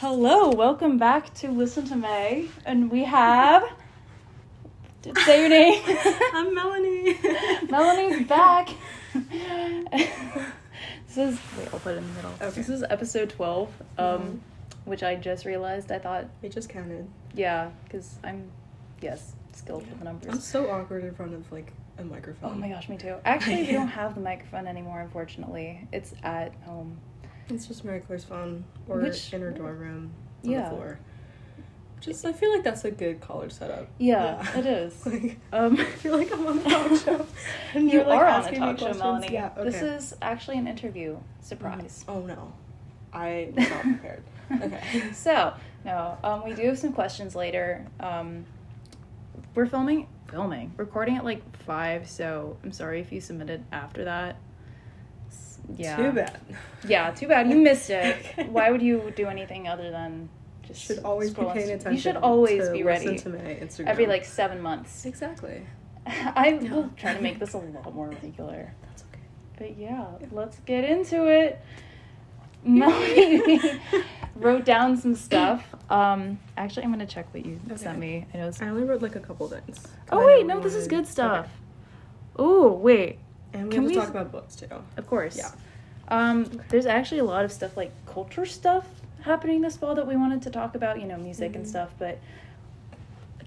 Hello, welcome back to Listen to May, and we have... Say your name. I'm Melanie. Melanie's back. This is... Wait, I'll put it in the middle. Okay. This is episode 12, which I just realized. I thought... We just counted. Yeah, because I'm, skilled with the numbers. I'm so awkward in front of, a microphone. Oh my gosh, me too. Actually, we don't have the microphone anymore, unfortunately. It's at home. It's just Mary Claire's phone, or in her dorm room on the floor. I feel like that's a good college setup. Yeah. It is. I feel like I'm on a talk show. And you you're, are on a talk show, questions. Melanie. Yeah, okay. This is actually an interview. Surprise. Oh, no. I was not prepared. Okay. So, we do have some questions later. We're recording at 5, so I'm sorry if you submitted after that. Yeah. Too bad. Yeah, too bad. You missed it. Okay. Why would you do anything other than just should always be paying attention. You should always be ready. Listen to my Instagram. Every 7 months. Exactly. I will try to make this a lot more regular. That's okay. But yeah, let's get into it. Melanie wrote down some stuff. Actually, I'm gonna check what you sent me. I only wrote a couple things. Oh wait, no, this is good stuff. Okay. Oh wait. And we have to talk about books too. Of course. Yeah. There's actually a lot of stuff culture stuff happening this fall that we wanted to talk about, music and stuff, but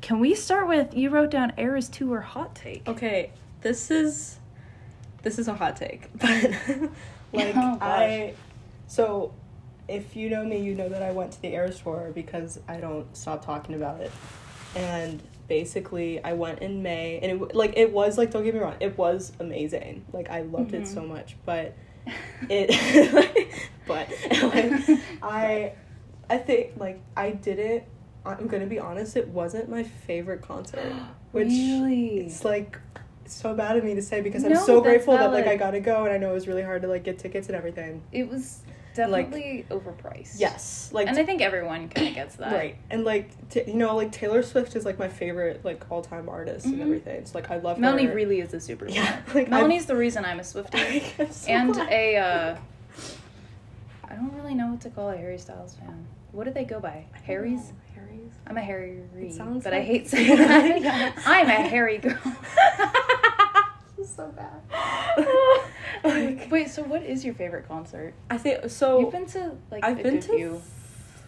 can we start with, you wrote down Eras Tour hot take. Okay, this is a hot take, but so if you know me, you know that I went to the Eras Tour because I don't stop talking about it. And basically I went in May, and it was don't get me wrong, it was amazing. I loved it so much, but it I think I didn't, I'm gonna be honest, it wasn't my favorite concert, which really? It's so bad of me to say because I'm so grateful that I got to go, and I know it was really hard to get tickets and everything. It was definitely overpriced. Yes. And I think everyone kind of gets that. Right. And Taylor Swift is my favorite all-time artist and everything. So I love Melanie her. really is a superstar. Yeah. Melanie's the reason I'm a Swiftie. I'm so glad. I don't really know what to call a Harry Styles fan. What do they go by? Harry's? Harry's? I'm a Harry, but I hate saying that. Yeah. I'm a Harry girl. This is so bad. Wait, so what is your favorite concert? I think so. You've been to I've been to few.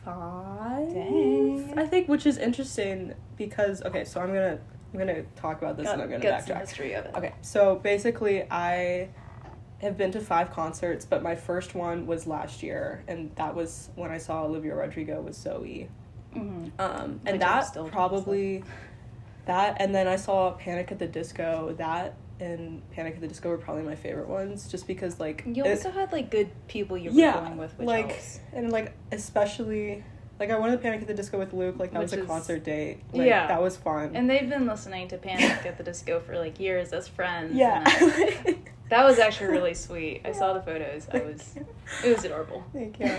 5. Dang. I think, which is interesting because so I'm gonna talk about this and I'm gonna get backtrack. Some history of it. Okay, so basically I have been to 5 concerts, but my first one was last year, and that was when I saw Olivia Rodrigo with Zoe. Mm-hmm. And that probably that, and then I saw Panic at the Disco. That and Panic at the Disco were probably my favorite ones, just because you also had good people you were going with, which helps. And especially I went to Panic at the Disco with Luke. That was a concert date. That was fun. And they've been listening to Panic at the Disco for years as friends. Yeah. And that was actually really sweet. I saw the photos. It was adorable. Thank you.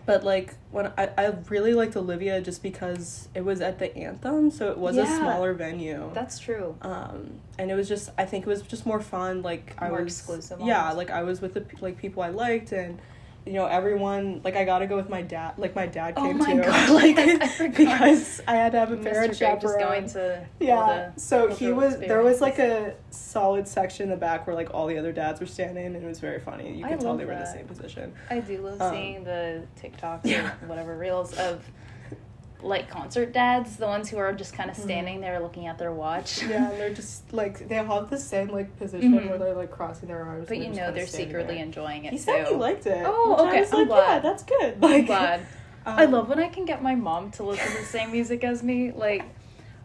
But when I really liked Olivia just because it was at the Anthem, so it was a smaller venue. That's true. And it was just, I think it was just more fun. More exclusive. Yeah, I was with the people I liked, and everyone, I got to go with my dad. My dad came too. Oh my god, I forgot. Because I had to have a parent chaperone. Just going to so there was a solid section in the back where all the other dads were standing, and it was very funny. You could tell they were in the same position. I do love seeing the TikToks or whatever reels of concert dads, the ones who are just kind of standing there looking at their watch. Yeah, and they're just they all have the same position where they're crossing their arms. But they're secretly enjoying it. He said he liked it. Oh, okay. I'm glad. Yeah, that's good. I'm glad. I love when I can get my mom to listen to the same music as me.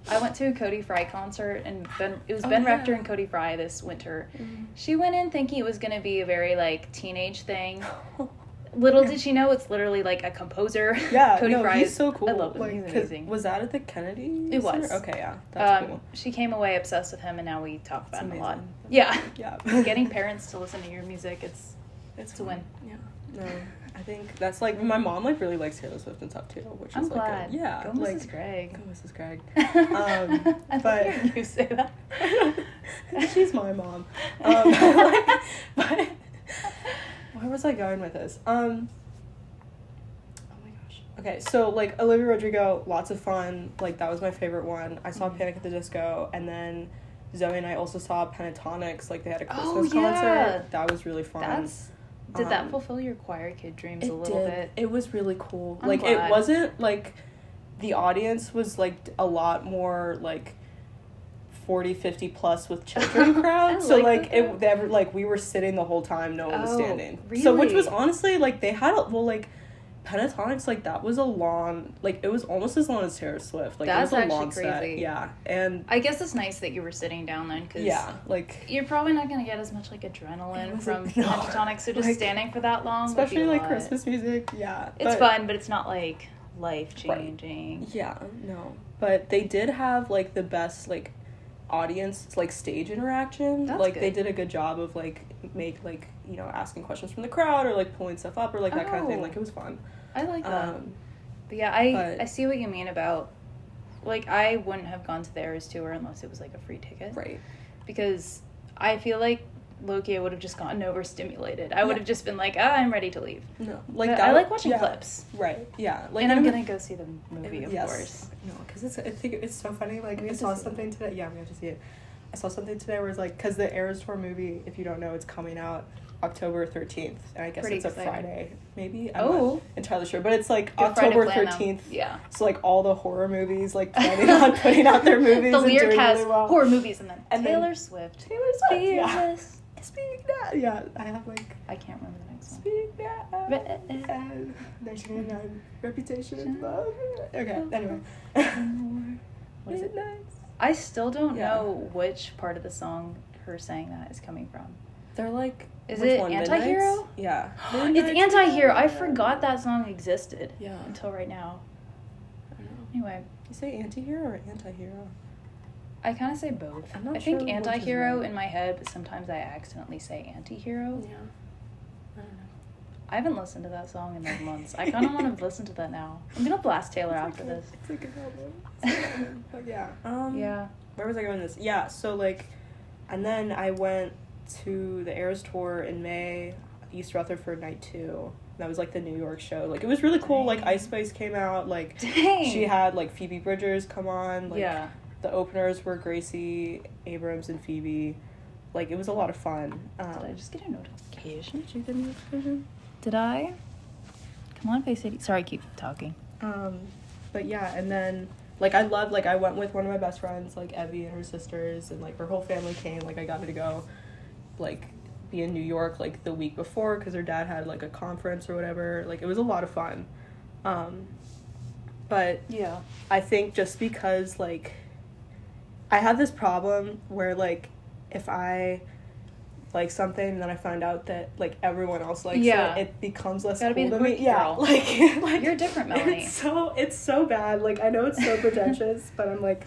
I went to a Cody Fry concert, and it was Ben Rector and Cody Fry this winter. Mm-hmm. She went in thinking it was going to be a very teenage thing. Little did she know it's literally a composer. Yeah, Cody Fry he's so cool. I love him. He's amazing. Was that at the Kennedy? It was. Okay, yeah, that's cool. She came away obsessed with him, and now we talk about him a lot. Yeah. Getting parents to listen to your music, it's a win. Yeah. No, I think that's my mom really likes Taylor Swift and stuff too, which I'm is glad. Yeah. Go Mrs. Greig. Go Mrs. Greig. I but heard you say that. She's my mom. But where was I going with this? Okay, so, like, Olivia Rodrigo, lots of fun. Like, that was my favorite one. I saw Panic at the Disco, and then Zoe and I also saw Pentatonics. Like, they had a Christmas concert. That was really fun. Did that fulfill your choir kid dreams a little bit? It was really cool. I'm like, glad. It wasn't, like, the audience was, like, a lot more, like, 40, 50 plus with children crowd. So, like, we were sitting the whole time, no one was standing. Really? So, which was honestly, like, they had Pentatonics, like, that was a long, like, it was almost as long as Taylor Swift. Like, that's it was a actually long crazy. Set. Yeah, and I guess it's nice that you were sitting down then, because like, you're probably not going to get as much, like, adrenaline from Pentatonics, so just standing for that long especially, would be a like, lot. Christmas music, It's fun, but it's not, like, life-changing. Right. Yeah, no. But they did have, like, the best, like, audience, like, stage interaction. That's like, good. they did a good job of, like, asking questions from the crowd, or, like, pulling stuff up, or, like, that kind of thing. Like, it was fun. I like that. But yeah, I see what you mean about, like, I wouldn't have gone to the Eras Tour unless it was, like, a free ticket. Right. Because I feel like low-key I would have just gotten overstimulated. I would have just been like, I'm ready to leave. No. Like, I like watching clips. Right, yeah. Like, and I'm gonna go see the movie, of course. No, because I think it's so funny. Like, we saw something today. Yeah, we have to see it. I saw something today where it's like, because the Eras Tour movie, if you don't know, it's coming out October 13th, and I guess it's a Friday, maybe. I'm not entirely sure, but it's like October 13th. Yeah. So, like, all the horror movies, like, planning on putting out their movies. The and lyric doing has really well. horror movies, and then Taylor then Swift. Yeah. Speak now. Yeah, I have, like, I can't remember the next one. Speak now. 1999 Reputation Love. Okay, anyway. What is it? I still don't know which part of the song her saying that is coming from. They're like, is it Anti-Hero? Yeah. It's Anti-Hero. I forgot that song existed. Yeah. Until right now. I don't know. Anyway. You say anti-hero or anti-hero? I kind of say both. I'm not I think sure anti-hero in my head, but sometimes I accidentally say anti-hero. Yeah. I don't know. I haven't listened to that song in like months. I kind of want to listen to that now. I'm gonna blast Taylor after this. It's a good album. But yeah. Yeah. Where was I going with this? Yeah, so, like, and then I went to the Eras Tour in May, East Rutherford Night 2. That was, like, the New York show. Like, it was really cool. Like, Ice Spice came out. Like, she had, like, Phoebe Bridgers come on. Like, the openers were Gracie Abrams and Phoebe. Like, it was a lot of fun. Did I just get a notification? Did you get a notification? Did I? Come on, Face ID. Sorry, keep talking. But yeah, and then, like, I went with one of my best friends, like, Evie and her sisters, and, like, her whole family came. Like, I got to go, like, be in New York, like, the week before, because her dad had, like, a conference or whatever. Like, it was a lot of fun. But yeah, I think just because, like, I have this problem where, like, if I like something and then I find out that, like, everyone else likes it becomes less cool to me. Yeah, like you're different, Melanie. It's so bad. Like, I know it's so pretentious, but I'm like,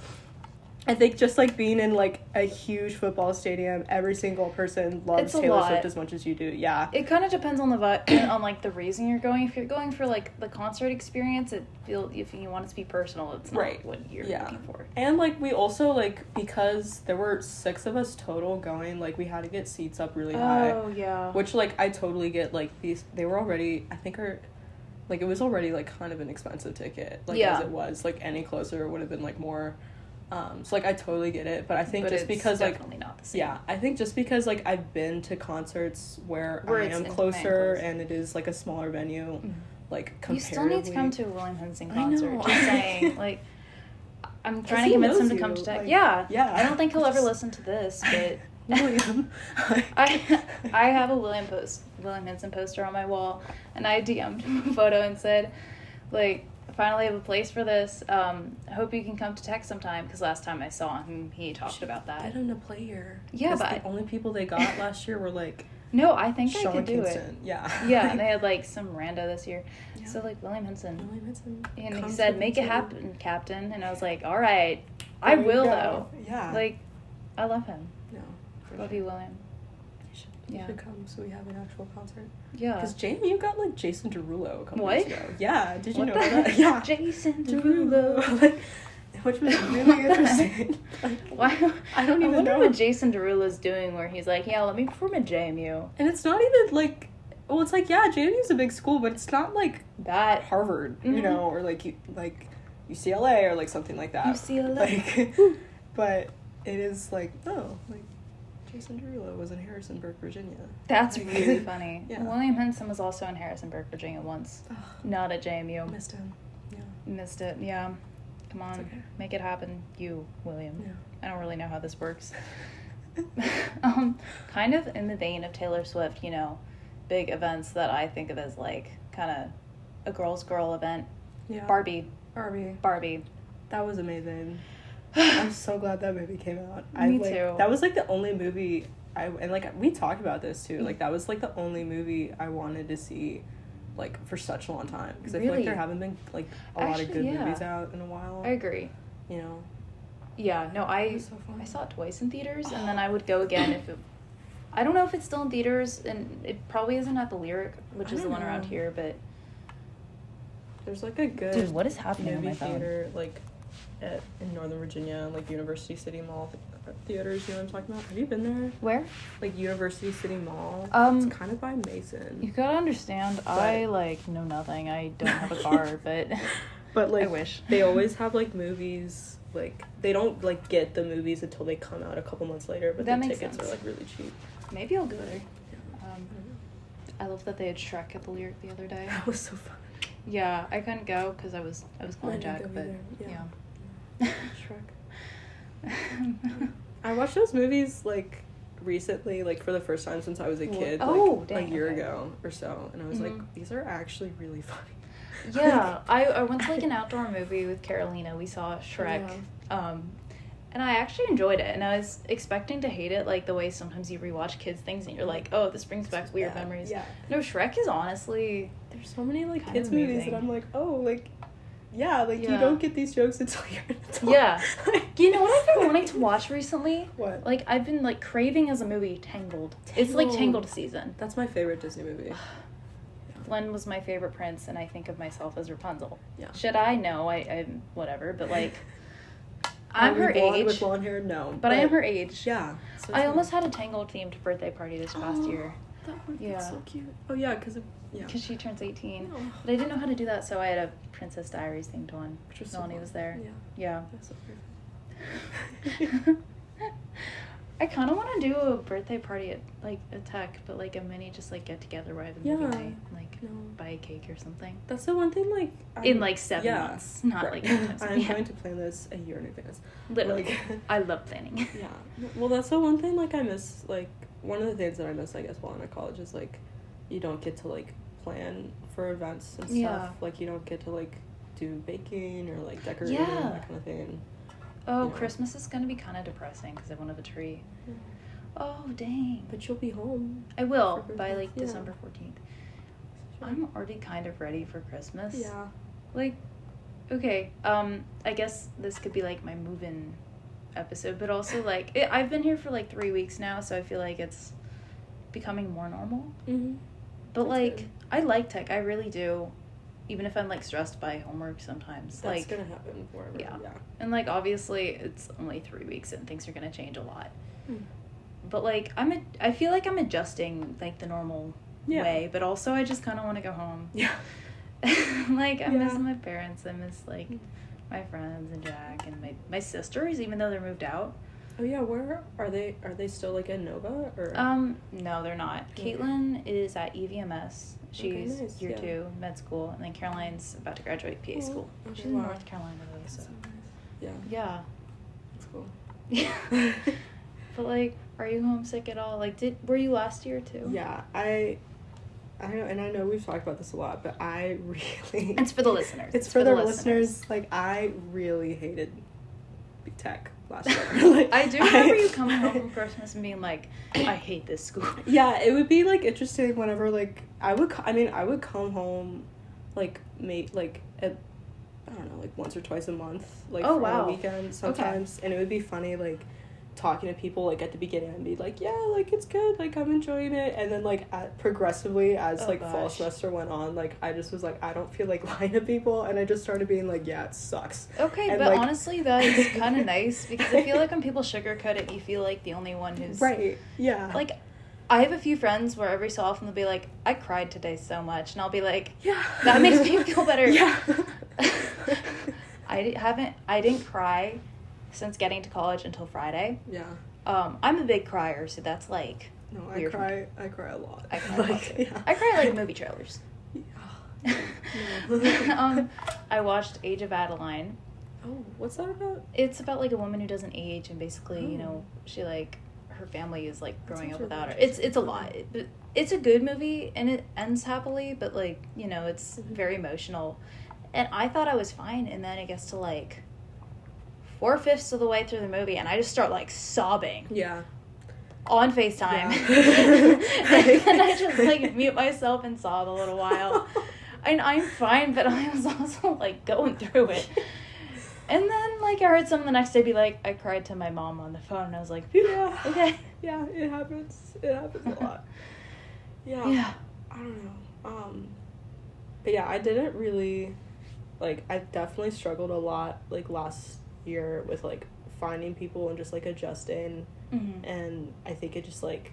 I think just, like, being in, like, a huge football stadium, every single person loves Taylor Swift as much as you do. Yeah. It kind of depends on the on, like, the reason you're going. If you're going for, like, the concert experience, if you want it to be personal, it's not what you're looking for. And, like, we also, like, because there were 6 of us total going, like, we had to get seats up really high. Oh, yeah. Which, like, I totally get, like, they were already, I think, like, it was already, like, kind of an expensive ticket. Like, as it was. Like, any closer would have been, like, more... so, like, I totally get it, but I think just because, like, definitely not the same. Yeah, I think just because, like, I've been to concerts where I am closer and it is, like, a smaller venue, like, comparatively. You still need to come to a William Henson concert. Just saying, like, I'm trying to convince him to come to tech. Like, yeah. I don't think he'll ever listen to this, but William. I have a William Henson poster on my wall, and I DM'd him a photo and said, like, finally have a place for this. I hope you can come to tech sometime, because last time I saw him, he talked about that. Get him to play here. Yeah, but the only people they got last year were, like, no, I think Sean I could do Kingston. it. Yeah, and they had, like, some rando this year. Yeah. So, like, William Henson. And he said, "Make it happen, Captain." And I was like, "All right, I will though." Yeah, like, I love him. No, love you, William. You should come so we have an actual concert. Yeah. Because JMU got, like, Jason Derulo a couple years ago. Yeah, did you know that? Yeah. Jason Derulo. Like, which was really interesting. Like, why? I don't even know what Jason Derulo's doing where he's like, yeah, let me perform at JMU. And it's not even, like, well, it's like, yeah, JMU's a big school, but it's not like that Harvard, mm-hmm. you know, or like UCLA or like something like that. UCLA. Like, but it is like, oh, like Jason Derulo was in Harrisonburg, Virginia. That's like, really funny. Yeah. William Henson was also in Harrisonburg, Virginia once. Not at JMU. Missed him. Yeah. Missed it, yeah. Come on, okay. Make it happen, you, William. Yeah. I don't really know how this works. Kind of in the vein of Taylor Swift, you know, big events that I think of as like kind of a girl's girl event. Yeah. Barbie. That was amazing. I'm so glad that movie came out. Me too. That was like the only movie and like we talked about this too. Like that was like the only movie I wanted to see like for such a long time because I feel like there haven't been like a lot of good movies out in a while. I agree. You know. Yeah, no, I saw it twice in theaters, and then I would go again if it... I don't know if it's still in theaters, and it probably isn't at the Lyric, which is the one around here, but... There's, like, a good... Dude, what is happening on my phone? Theater, like, in Northern Virginia, like, University City Mall theaters, you know what I'm talking about? Have you been there? Where? Like, University City Mall. It's kind of by Mason. You gotta understand, I, like, know nothing. I don't have a car, but... But, like, I wish. They always have, like, movies... Like, they don't, like, get the movies until they come out a couple months later, but the tickets are, like, really cheap. Maybe I'll go there. I love that they had Shrek at the Lyric the other day. That was so fun. Yeah, I couldn't go because I was calling Jack, but yeah. Shrek. I watched those movies, like, recently, like, for the first time since I was a kid, like, a year ago or so, and I was like, these are actually really funny. Yeah, I went to like an outdoor movie with Carolina. We saw Shrek, and I actually enjoyed it. And I was expecting to hate it, like the way sometimes you rewatch kids things and you're like, oh, this brings back weird memories. Yeah. No, Shrek is honestly there's so many like kids movies that I'm like, oh, like you don't get these jokes until you're an adult. Yeah. You know what I've been wanting to watch recently? What? Like I've been like craving as a movie Tangled. It's like Tangled season. That's my favorite Disney movie. Flynn was my favorite prince, and I think of myself as Rapunzel. Yeah. Should I? No, I'm whatever. But like, I'm her age. With blonde hair, no. But I am her age. Yeah. So I almost had a Tangled themed birthday party this past year. That would be so cute. Oh yeah, because she turns 18. Oh. But I didn't know how to do that, so I had a Princess Diaries themed one. Melanie was there. Yeah. That's so perfect. I kind of want to do a birthday party at, like, a tech, but, like, a mini just, like, get-together where I have a movie night, like, buy a cake or something. That's the one thing, like... in, like, 7 months. Not, like, I'm going to plan this a year in advance. Literally. Like, I love planning. Yeah. Well, that's the one thing, like, I miss, like... One of the things that I miss, I guess, while I'm at college is, like, you don't get to, like, plan for events and stuff. Yeah. Like, you don't get to, like, do baking or, like, decorating, that kind of thing. Oh, Christmas is going to be kind of depressing because I won't have a tree. Yeah. Oh, dang. But you'll be home. I will by, like, December 14th. I'm already kind of ready for Christmas. Yeah. Like, okay, I guess this could be, like, my move-in episode, but also, like, I've been here for, like, 3 weeks now, so I feel like it's becoming more normal. Mm-hmm. But, that's like, good. I like tech. I really do. Even if I'm, like, stressed by homework sometimes. That's like, gonna happen wherever. Yeah. And, like, obviously, it's only 3 weeks and things are gonna change a lot. But, like, I feel like I'm adjusting, like, the normal way, but also I just kind of want to go home. Yeah. Like, I miss my parents. I miss, like, my friends and Jack and my sisters, even though they're moved out. Oh, yeah. Where are they? Are they still, like, at Nova? Or? No, they're not. Caitlin is at EVMS. She's year 2, med school, and then Caroline's about to graduate PA school. Okay, she's in North Carolina, though, so. Yeah. Yeah. That's cool. Yeah. But, like, are you homesick at all? Like, were you last year, too? Yeah, I know, and I know we've talked about this a lot, but I really... It's for the listeners. It's for the listeners. Like, I really hated tech last year. Like, I do remember you coming home from Christmas and being like, I hate this school. Yeah, it would be, like, interesting whenever, like, I would come home, like, at, I don't know, like, once or twice a month, like, for a weekend sometimes, and it would be funny, like, talking to people, like, at the beginning and be like, yeah, like, it's good, like, I'm enjoying it, and then, like, progressively as fall semester went on, like, I just was like, I don't feel like lying to people, and I just started being like, yeah, it sucks. Okay, and, but like, honestly, that is kind of nice, because I feel like when people sugarcoat it, you feel like the only one who's... Right, yeah. Like, I have a few friends where every so often they'll be like, I cried today so much. And I'll be like, yeah. That makes me feel better. Yeah. I didn't cry since getting to college until Friday. Yeah. I'm a big crier, so that's like no, weird. I cry a lot. I cry like, a lot too. Yeah. I cry like movie trailers. Yeah. I watched Age of Adeline. Oh, what's that about? It's about like a woman who doesn't age, and basically, you know, she like her family is like growing up without her. It's a lot. It's a good movie, and it ends happily, but like, you know, it's very emotional. And I thought I was fine, and then it gets to like 4/5 of the way through the movie, and I just start like sobbing. Yeah. On FaceTime. Yeah. And I just like mute myself and sob a little while. And I'm fine, but I was also like going through it. And then like I heard someone the next day be like, I cried to my mom on the phone, and I was like, phew, yeah. okay. Yeah, it happens. It happens a lot. Yeah. Yeah. I don't know. But yeah, I didn't really, like, I definitely struggled a lot, like, last year with, like, finding people and just, like, adjusting. Mm-hmm. And I think it just, like,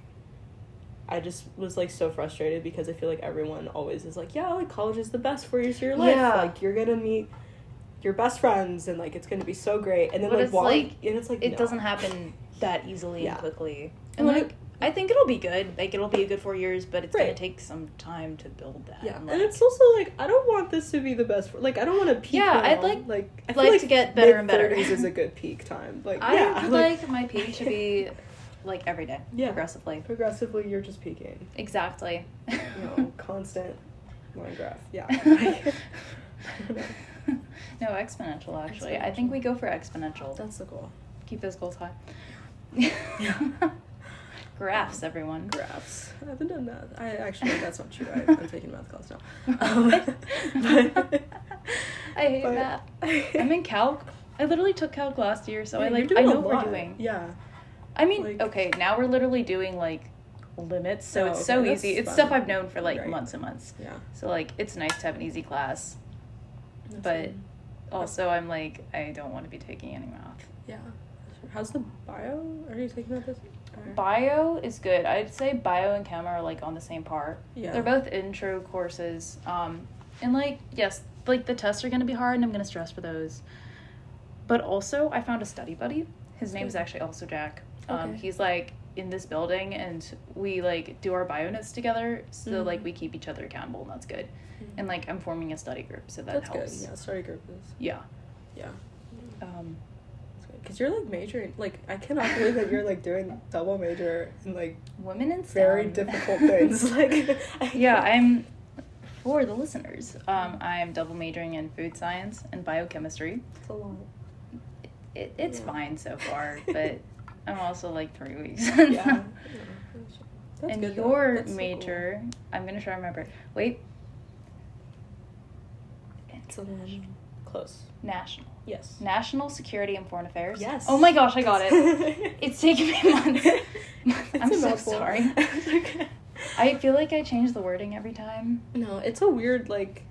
I just was, like, so frustrated because I feel like everyone always is like, yeah, like, college is the best 4 years of your life. Yeah. Like, you're gonna meet your best friends and, like, it's gonna be so great. And then, But like, it's it no. Doesn't happen that easily Yeah. and quickly. And, And, like, I think it'll be good. Like, it'll be a good 4 years, but it's Right. going to take some time to build that. Yeah, And, and like, it's also, like, I don't want this to be the best, like, I don't want to peak. Yeah, I'd now. I feel like to get better and better. Mid-30s is a good peak time. Like, I yeah, would like my peak to be, like, every day. Yeah. Progressively. Progressively, you're just peaking. Exactly. You know, constant line graph. Yeah. No, exponential, actually. I think we go for exponential. That's the goal. Keep those goals high. Yeah. Graphs, everyone. Graphs. I haven't done that. That's not true. I'm taking math class now. But, I hate math. I'm in calc. I literally took calc last year, so yeah, I know what we're doing. Yeah. I mean, Like, okay, now we're literally doing, like, limits, so it's so easy. It's fun. stuff I've known for, like, Right. months and months. Yeah. So, like, it's nice to have an easy class. That's But good. also, I'm like, I don't want to be taking any math. Yeah. How's the bio? Are you taking that this? Or? Bio is good. I'd say bio and chem are, like, on the same par. Yeah. They're both intro courses. And, like, yes, like, the tests are going to be hard, and I'm going to stress for those. But also, I found a study buddy. His name's actually also Jack. Okay. He's, like, in this building, and we, like, do our bio notes together, so, like, we keep each other accountable, and that's good. Mm-hmm. And, like, I'm forming a study group, so that That's helps. good. Yeah, study group is. Yeah. Yeah. Because you're, like, majoring, like, I cannot believe that you're, like, doing double major in, like, Women in STEM. very difficult things. Like, Yeah, I'm, for the listeners, I'm double majoring in food science and biochemistry. it's a lot. It's Yeah. fine so far, but I'm also, like, 3 weeks. Yeah. That's And good, your though. That's so major, I'm going to try to remember. Wait. It's a little close. National. Yes. National Security and Foreign Affairs. Yes. Oh my gosh, I got it. It's taken me months. I'm a so mouthful. sorry. It's okay. I feel like I change the wording every time. No, it's a weird, like,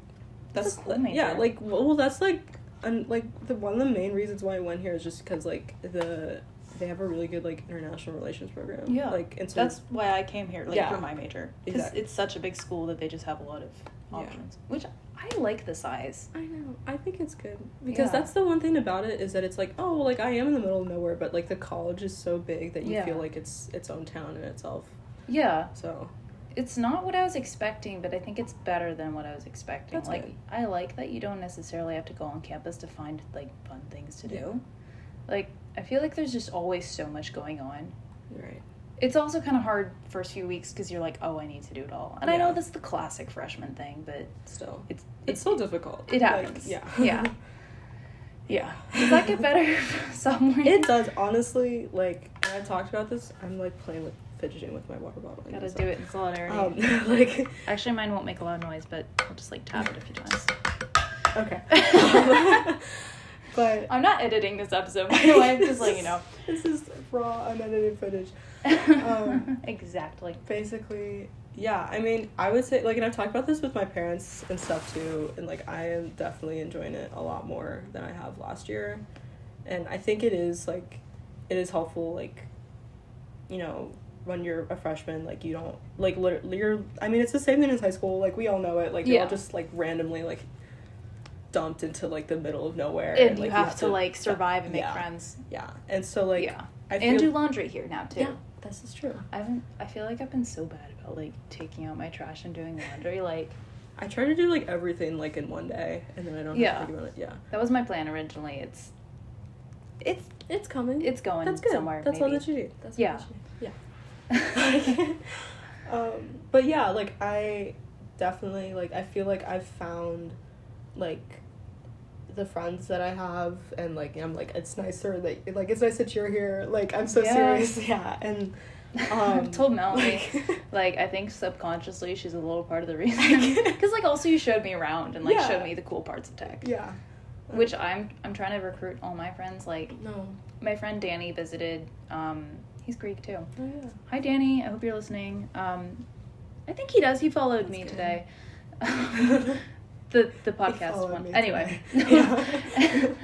That's a cool major. yeah, like, well, that's, like, one of the main reasons why I went here is just because, like, they have a really good, like, international relations program. Yeah. Like, and so That's why I came here, like, Yeah. for my major. Because Exactly. it's such a big school that they just have a lot of Yeah. options. Which, I like the size. I know. I think it's good. Because Yeah. that's the one thing about it is that it's like, oh, like, I am in the middle of nowhere, but, like, the college is so big that you Yeah. feel like it's its own town in itself. Yeah. So, It's not what I was expecting, but I think it's better than what I was expecting. That's like, good. I like that you don't necessarily have to go on campus to find, like, fun things to do. Like, I feel like there's just always so much going on. right. It's also kind of hard first few weeks because you're like, oh, I need to do it all. And I Yeah. know that's the classic freshman thing, but Still. it's so difficult. It happens. Like, Yeah. Yeah. Does that get better somewhere? It does, honestly. Like, and I talked about this, I'm, like, playing with fidgeting with my water bottle. Gotta do it in solidarity. Like, Actually, mine won't make a loud noise, but I'll just, like, tap it a few times. okay. But I'm not editing this episode, by the way, just letting you know. This is raw, unedited footage. Exactly. Basically, yeah, I mean, I would say, like, and I've talked about this with my parents and stuff, too, and, like, I am definitely enjoying it a lot more than I have last year, and I think it is, like, it is helpful, like, you know, when you're a freshman, like, you don't, like, literally, I mean, it's the same thing as high school, like, we all know it, like, you're all just, like, randomly, like, dumped into, like, the middle of nowhere. And like, you have to, like, survive and make friends. Yeah. And so, like, and do laundry here now, too. Yeah, this is true. I feel like I've been so bad about, like, taking out my trash and doing laundry, like... I try to do, like, everything, like, in one day, and then I don't have to do it. Yeah. That was my plan originally. It's coming. It's going That's good. Somewhere, That's maybe. all that you need. That's all that you need. Yeah. But yeah, like, I definitely, like, I feel like I've found, like, the friends that I have, and, like, I'm, like, it's nicer that, like, it's nice that you're here. Like, I'm so serious. Yeah. And, I've told Melanie, like, I think subconsciously she's a little part of the reason. Because, like, also you showed me around and, like, showed me the cool parts of tech. Yeah. Which I'm trying to recruit all my friends. Like, no. My friend Danny visited. He's Greek, too. Oh, yeah. Hi, Danny. I hope you're listening. I think he does. He followed me today. The podcast one. Anyway.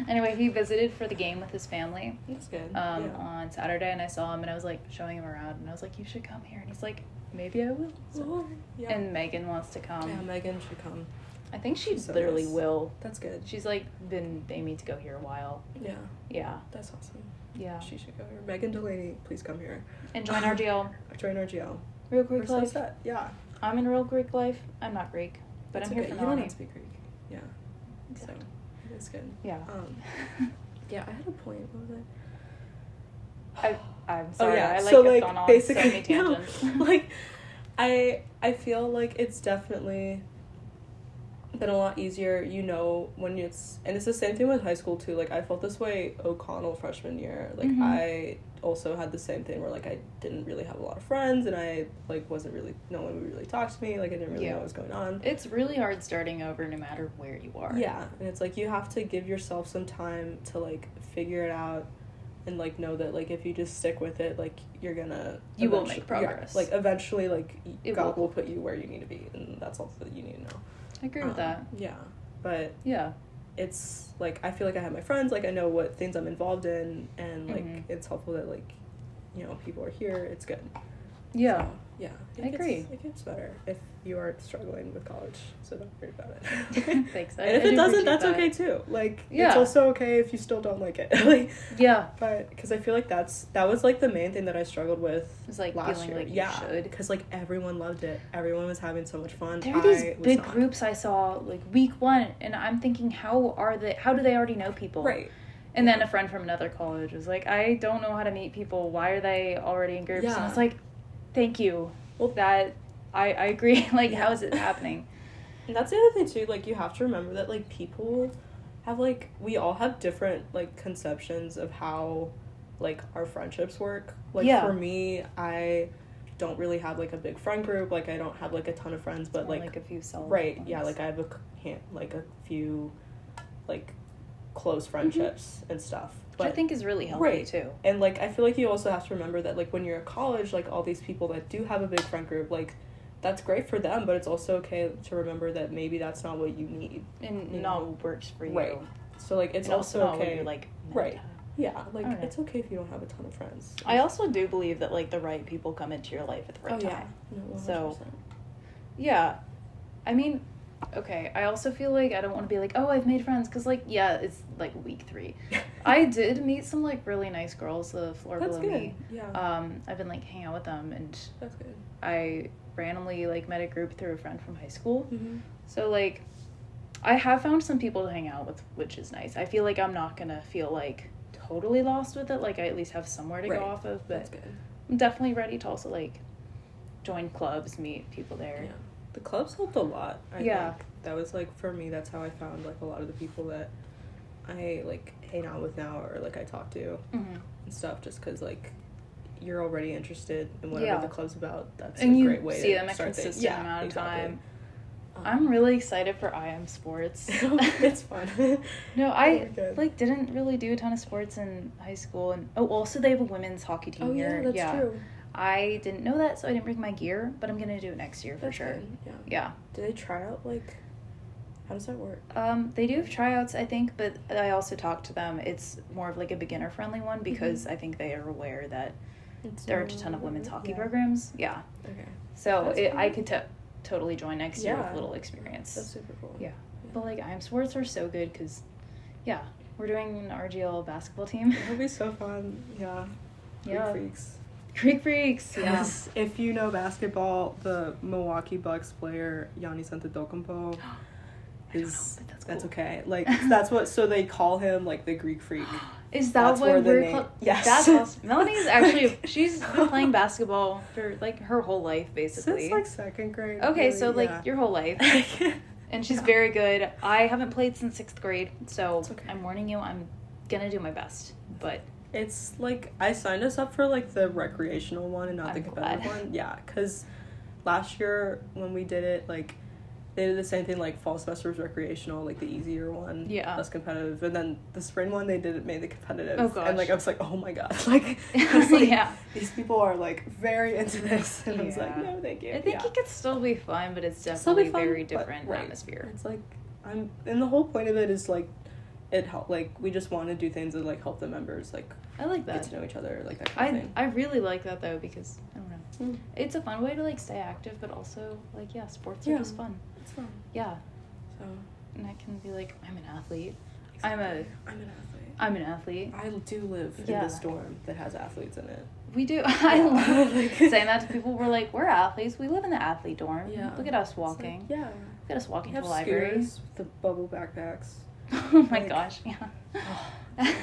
Anyway, he visited for the game with his family. That's good. On Saturday, and I saw him, and I was, like, showing him around, and I was like, you should come here. And he's like, maybe I will. So, and Megan wants to come. Yeah, Megan should come. I think she literally will. That's good. She's, like, been aiming to go here a while. Yeah. Yeah. That's awesome. Yeah. She should go here. Megan Delaney, please come here. And join RGL. Join RGL. Real Greek life. Yeah. I'm in Real Greek life. I'm not Greek, but That's I'm here okay. for You Melanie. don't have to speak Greek. Yeah. Exactly. So, it's good. Yeah. Yeah, I had a point. What was it? I'm sorry. I like so, have like, gone on basically, so many tangents. Like, I feel like it's definitely been a lot easier, you know, when it's, and it's the same thing with high school too. Like, I felt this way O'Connell freshman year. Like, I also had the same thing where, like, I didn't really have a lot of friends, and I, like, wasn't really, no one would really talk to me. Like, I didn't really know what was going on. It's really hard starting over no matter where you are. Yeah, and it's like, you have to give yourself some time to, like, figure it out, and, like, know that, like, if you just stick with it, like, you're gonna... You will make progress. Yeah, like, eventually, like, God will put you where you need to be, and that's all that you need to know. I agree with that. Yeah, but... Yeah. It's, like, I feel like I have my friends, like, I know what things I'm involved in, and, like, it's helpful that, like, you know, people are here. It's good. Yeah. So, yeah. I agree. It gets better if you are struggling with college, so don't worry about it. Thanks. And if it doesn't, that's okay, too. Like, it's also okay if you still don't like it. Like, yeah. But, because I feel like that was, like, the main thing that I struggled with like last year. Like you should. Because, like, everyone loved it. Everyone was having so much fun. There were these big groups I saw, like, week 1, and I'm thinking, how do they already know people? Right. And then a friend from another college was like, I don't know how to meet people. Why are they already in groups? Yeah. And I was like, thank you. Well, that, I agree. Like, how is it happening? And that's the other thing, too. Like, you have to remember that, like, people have, like, we all have different, like, conceptions of how, like, our friendships work. Like, for me, I don't really have, like, a big friend group. Like, I don't have, like, a ton of friends, but, like... a few solid ones. Yeah, like, I have a few, like... close friendships and stuff, which I think is really healthy too. And like, I feel like you also have to remember that, like, when you're at college, like, all these people that do have a big friend group, like, that's great for them, but it's also okay to remember that maybe that's not what you need and not what works for you. Right. So, like, it's also not okay. What you're, like, right. Yeah, like, it's okay if you don't have a ton of friends. I also do believe that, like, the right people come into your life at the right time. No, 100%. So, yeah. I mean, okay, I also feel like I don't want to be like, oh, I've made friends, because, like, yeah, it's, like, week 3. I did meet some, like, really nice girls the floor below me. Yeah. I've been, like, hanging out with them, and that's good. I randomly, like, met a group through a friend from high school. Mm-hmm. So, like, I have found some people to hang out with, which is nice. I feel like I'm not gonna feel, like, totally lost with it. Like, I at least have somewhere to go off of, but that's good. I'm definitely ready to also, like, join clubs, meet people there. Yeah. The clubs helped a lot. I think that was, like, for me, that's how I found, like, a lot of the people that I, like, hang out with now, or, like, I talk to and stuff, just because, like, you're already interested in whatever the club's about. That's a great way to see them a start consistent amount of time. I'm really excited for IM sports. It's fun. No, I like didn't really do a ton of sports in high school, and also they have a women's hockey team here. Oh yeah, that's true. I didn't know that, so I didn't bring my gear, but I'm gonna do it next year for sure. Good. Yeah. Do they try out, like, how does that work? They do have tryouts, I think, but I also talked to them. It's more of, like, a beginner-friendly one, because I think they are aware that There are a ton of women's hockey programs. Yeah. Okay. So I could totally join next year with little experience. That's super cool. Yeah. But like IM sports are so good because, we're doing an RGL basketball team. It'll be so fun. Yeah. Greek Freaks. Yes. If you know basketball, the Milwaukee Bucks player Giannis Antetokounmpo that's okay. Like that's what. So they call him like the Greek Freak. Is that what we're? Yes. That's awesome. Melanie's actually she's been playing basketball for like her whole life basically. Since like second grade. Okay, really, so like your whole life. And she's very good. I haven't played since 6th grade, so I'm warning you. I'm gonna do my best, but. It's like I signed us up for like the recreational one and not the competitive one. Yeah, because last year when we did it, like they did the same thing. Like fall semester was recreational, like the easier one, less competitive, and then the spring one they made the competitive. Oh gosh! And like I was like, oh my god, like, these people are like very into this, and I was like, no, thank you. I think it could still be fun, but it's definitely very different atmosphere. It's like and the whole point of it is like. It helped, like, we just want to do things that, like, help the members, like, I like that. Get to know each other, like, that kind of thing. I really like that, though, because, I don't know. It's a fun way to, like, stay active, but also, like, sports are just fun. It's fun. Yeah. So. And I can be like, I'm an athlete. Exactly. I'm an athlete. I do live in this dorm that has athletes in it. We do. I love saying that to people. We're like, we're athletes. We live in the athlete dorm. Yeah. Look at us walking. Like, Look at us walking to the library. scooters with the bubble backpacks. Oh my gosh, I want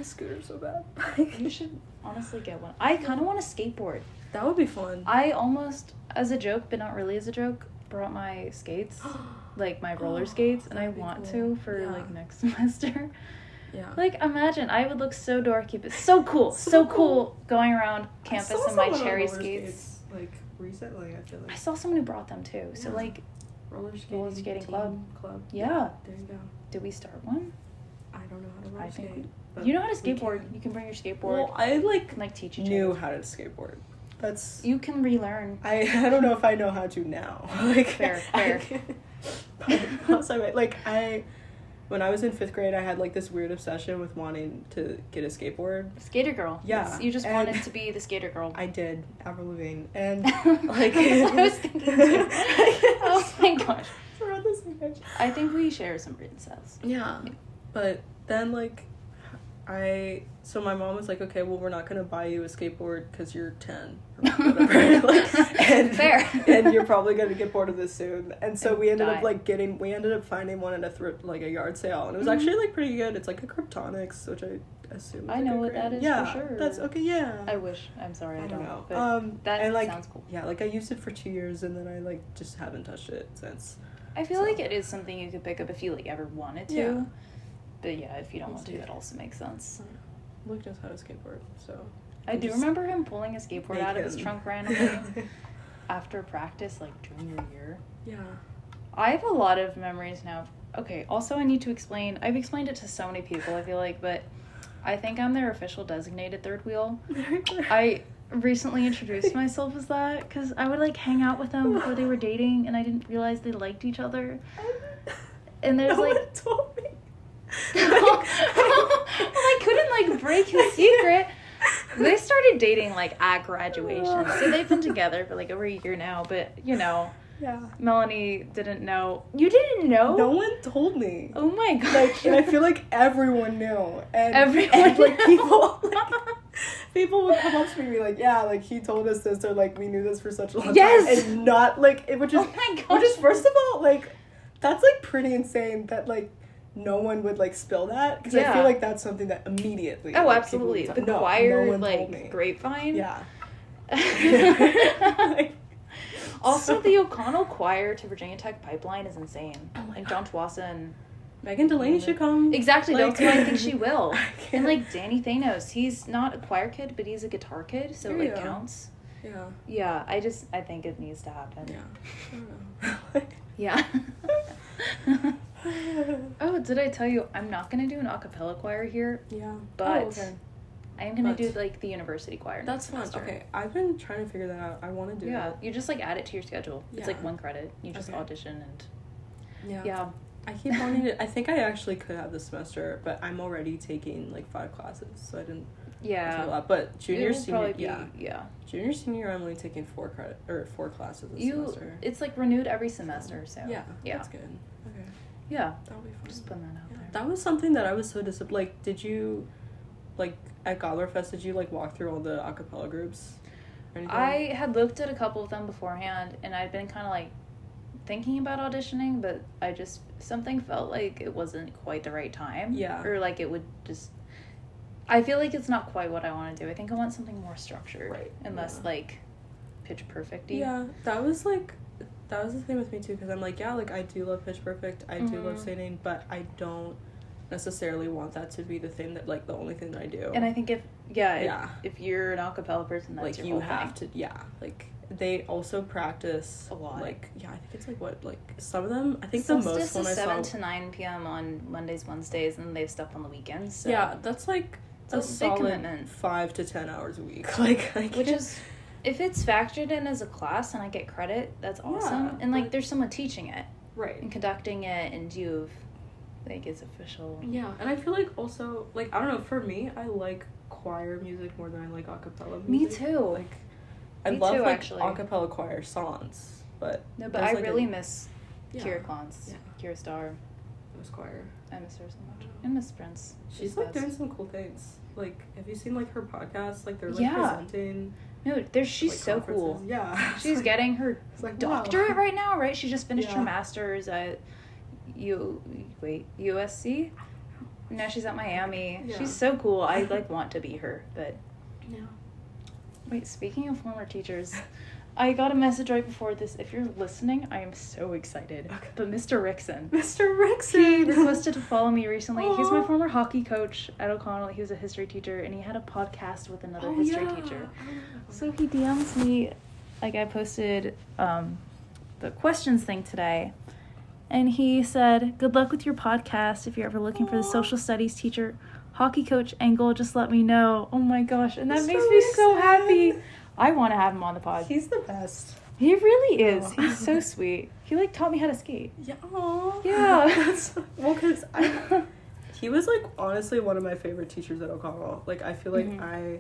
a scooter so bad. You should honestly get one. I kind of want a skateboard. That would be fun. I almost, as a joke, but not really as a joke, brought my skates, like my roller skates, and I want to for like next semester. Yeah. Like, imagine, I would look so dorky, but so cool. So cool going around campus in my cherry skates. Like, recently, I feel like. I saw someone who brought them too. So, like, roller skating club. Yeah. There you go. Did we start one? I don't know how to roller skate. You know how to skateboard. You can bring your skateboard. Well, I like teach each knew how to skateboard. That's you can relearn. I don't know if I know how to now. Like fair. When I was in 5th grade, I had like this weird obsession with wanting to get a skateboard. Skater girl. Yeah. You just wanted to be the skater girl. I did. Avril Lavigne. And like I was thinking too. Oh my gosh. We're on the same page. I think we share some brain cells. Yeah. But then like so my mom was like, okay, well, we're not going to buy you a skateboard because you're 10 or whatever. Fair. And you're probably going to get bored of this soon. And so we ended up finding one at a yard sale. And it was actually like pretty good. It's like a Kryptonics, which I assume is I know what that is for sure. That's okay, yeah. I wish. I'm sorry, I don't know. But that sounds cool. Yeah, like I used it for 2 years and then I like just haven't touched it since. I feel like it is something you could pick up if you like ever wanted to. Yeah. But yeah, if you don't want to, that also makes sense. Luke knows how to skateboard, so... I do remember him pulling a skateboard out of his trunk randomly after practice, like, junior year. Yeah. I have a lot of memories now. Okay, also I need to explain... I've explained it to so many people, I feel like, but I think I'm their official designated third wheel. I recently introduced myself as that, because I would, like, hang out with them before they were dating, and I didn't realize they liked each other. And there's, no like... one told me. Well, I couldn't, like, break his secret. They started dating, like, at graduation. So they've been together for, like, over a year now. But, you know, Melanie didn't know. You didn't know? No one told me. Oh, my God. Like, and I feel like everyone knew. And like, people would come up to me and be like, yeah, like, he told us this. Or, like, we knew this for such a long time. And not, like, it would just... Oh, my gosh. Which is, first of all, like, that's, like, pretty insane that, like... No one would, like, spill that, because I feel like that's something that immediately... Oh, like, absolutely. The choir, no like, grapevine. Yeah. Also, the O'Connell choir to Virginia Tech Pipeline is insane. And John Twassa and... Megan Delaney should come. Exactly, that's why I think she will. And, like, Danny Thanos, he's not a choir kid, but he's a guitar kid, so it counts. Yeah. Yeah, I think it needs to happen. Yeah. I don't know. Yeah. Oh, did I tell you I'm not gonna do an a cappella choir here? Yeah. But I am gonna do like the university choir. That's fun. Okay, I've been trying to figure that out. I want to do that. You just like add it to your schedule. It's like 1 credit. You just audition and I keep wanting to. I think I actually could have this semester, but I'm already taking like 5 classes, so I didn't. Yeah. A lot. But junior, senior, yeah. Junior, senior, I'm only taking 4 classes this semester. It's like renewed every semester, so yeah, that's good. Okay. Yeah. That'll be fun. Just putting that out there. That was something that I was so disappointed. Like, did you, like, at Gobblerfest, did you like walk through all the acapella groups? Or anything? I had looked at a couple of them beforehand, and I'd been kind of like thinking about auditioning, but something felt like it wasn't quite the right time. Yeah. Or like it would just, I feel like it's not quite what I want to do. I think I want something more structured. Right. And less like pitch perfect-y. Yeah, that was the thing with me too, because I'm like, yeah, like I do love Pitch Perfect, I do love singing, but I don't necessarily want that to be the thing that, like, the only thing that I do. And I think if you're an acapella person, that's like your you whole have thing. to, like they also practice a lot. Like, I think it's like what, like some of them. I think Solstice the most one is I 7 saw to 9 p.m. on Mondays, Wednesdays, and they have stuff on the weekends. So. Yeah, that's like a big commitment. 5 to 10 hours a week. Like, which is, if it's factored in as a class and I get credit, that's awesome. Yeah, and like there's someone teaching it, right, and conducting it, and you've like it's official. Yeah, and I feel like also, like, I don't know, for me, I like choir music more than I like acapella music. Me too. Like, I love like acapella choir songs, but no, but I really miss Kira Klans, Kira Starr. Miss choir. I miss her so much. And Miss Prince. She's like doing some cool things. Like, have you seen like her podcast? Like, they're like presenting. No, she's like, so cool. Yeah, she's getting her like, doctorate right now, right? She just finished her master's at USC. Now she's at Miami. Yeah. She's so cool. I like want to be her, but wait, speaking of former teachers, I got a message right before this. If you're listening, I am so excited. Okay. But Mr. Rickson. He requested to follow me recently. Aww. He's my former hockey coach at O'Connell. He was a history teacher, and he had a podcast with another history teacher. So he DMs me, like I posted the questions thing today, and he said, "Good luck with your podcast. If you're ever looking for the social studies teacher, hockey coach angle, just let me know." Oh my gosh, and that makes me so happy. I want to have him on the pod. He's the best. He really is. Aww. He's so sweet. He like taught me how to skate. Yeah. Aww. Yeah. Well, because he was like honestly one of my favorite teachers at O'Connell. Like, I feel like I,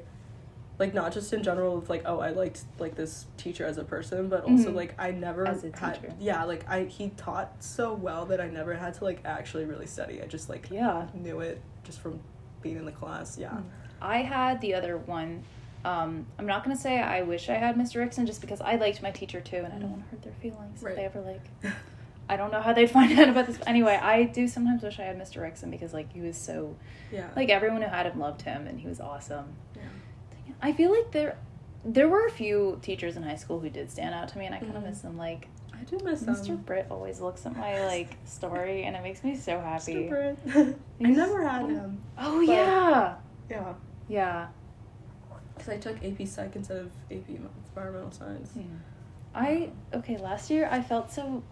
like, not just in general of like, oh, I liked like this teacher as a person, but also like I never as a teacher. Like he taught so well that I never had to like actually really study. I just like knew it just from being in the class. Yeah. I had the other one. I'm not going to say I wish I had Mr. Rickson just because I liked my teacher too, and I don't want to hurt their feelings if they ever like. I don't know how they'd find out about this. Anyway, I do sometimes wish I had Mr. Rickson because like he was so, like everyone who had him loved him, and he was awesome. Yeah. I feel like there were a few teachers in high school who did stand out to me, and I kind of miss them. Like, I do miss Mr. Britt always looks at my like story, and it makes me so happy. Mr. Britt. I never had him. Oh yeah. Yeah. Yeah. Because I took AP Psych instead of AP Environmental Science. Yeah. Last year I felt so,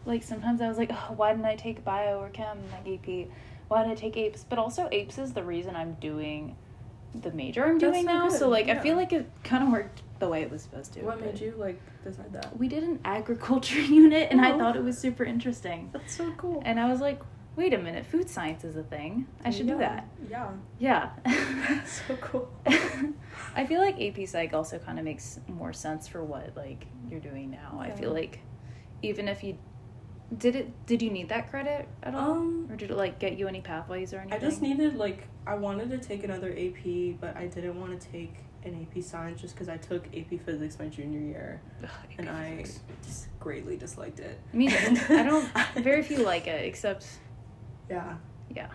like, sometimes I was like, oh, why didn't I take Bio or Chem, like AP? Why did I take APES? But also APES is the reason I'm doing the major I'm doing now. So, like, I feel like it kind of worked the way it was supposed to. What made you, like, decide that? We did an agriculture unit, and I thought it was super interesting. That's so cool. And I was like, wait a minute, food science is a thing. I should do that. Yeah. That's so cool. I feel like AP Psych also kind of makes more sense for what, like, you're doing now. I feel like even if you... Did you need that credit at all? Or did it, like, get you any pathways or anything? I just needed, like... I wanted to take another AP, but I didn't want to take an AP Science just because I took AP Physics my junior year. And I just greatly disliked it. Me too. I don't... Very few like it, except... Yeah. Yeah.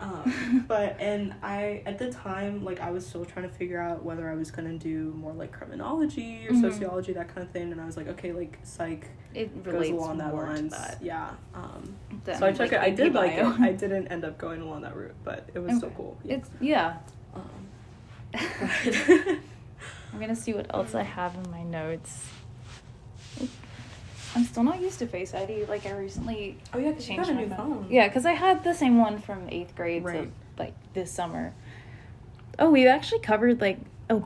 And I, at the time, like, I was still trying to figure out whether I was going to do more, like, criminology or sociology, that kind of thing. And I was like, okay, like, psych goes along that lines. Yeah. So I took it. I did like it. I didn't end up going along that route, but it was so cool. Yeah. I'm going to see what else I have in my notes. I'm still not used to Face ID. Like, I recently changed you got a new phone. Yeah, because I had the same one from 8th grade, so, like, this summer. Oh, we actually covered, like,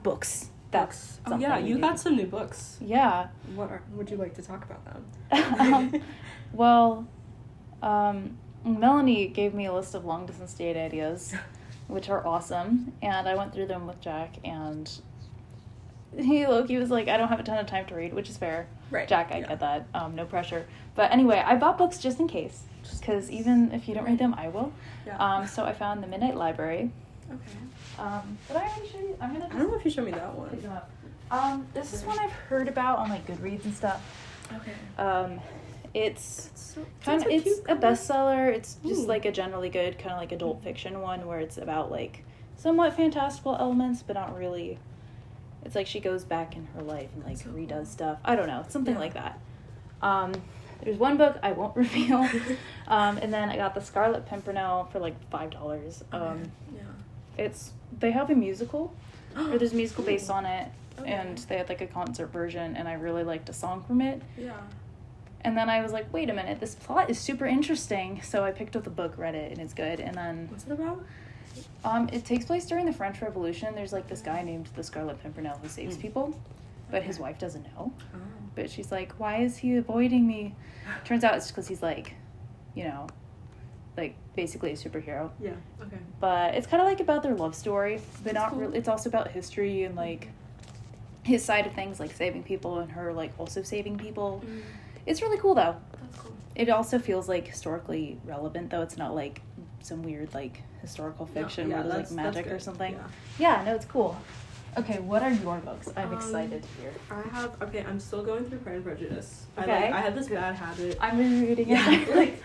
books. That's Oh, yeah, you got some new books. Yeah. Would you like to talk about them? Melanie gave me a list of long distance date ideas, which are awesome, and I went through them with Jack, and he was like, I don't have a ton of time to read, which is fair. Right. Jack, I get that. No pressure. But anyway, I bought books just in case, because even if you don't read them, I will. Yeah. So I found The Midnight Library. Okay. Did I already show you? I'm gonna. I don't know if you showed me that Pick them one. up. This is one I've heard about on like Goodreads and stuff. Okay. It's a bestseller. It's just like a generally good kind of like adult fiction one where it's about like somewhat fantastical elements, but not really. It's like she goes back in her life and like redoes stuff. I don't know. It's something like that. There's one book I won't reveal. And then I got The Scarlet Pimpernel for like $5. They have a musical, or there's a musical based on it, and they had like a concert version, and I really liked a song from it. Yeah. And then I was like, wait a minute, this plot is super interesting. So I picked up the book, read it, and it's good. And then What's it about? It takes place during the French Revolution. There's like this guy named the Scarlet Pimpernel who saves people, but his wife doesn't know. Oh. But she's like, why is he avoiding me? Turns out it's because he's like, like basically a superhero. Yeah. Okay. But it's kind of like about their love story, but That's not cool. really. It's also about history and like his side of things, like saving people, and her like also saving people. It's really cool though. That's cool. It also feels like historically relevant though. It's not like some weird like historical fiction where there's like magic or something. Yeah, no, it's cool. Okay, what are your books? I'm excited to hear. I'm still going through Pride and Prejudice. Okay. I have this bad habit. I'm rereading it.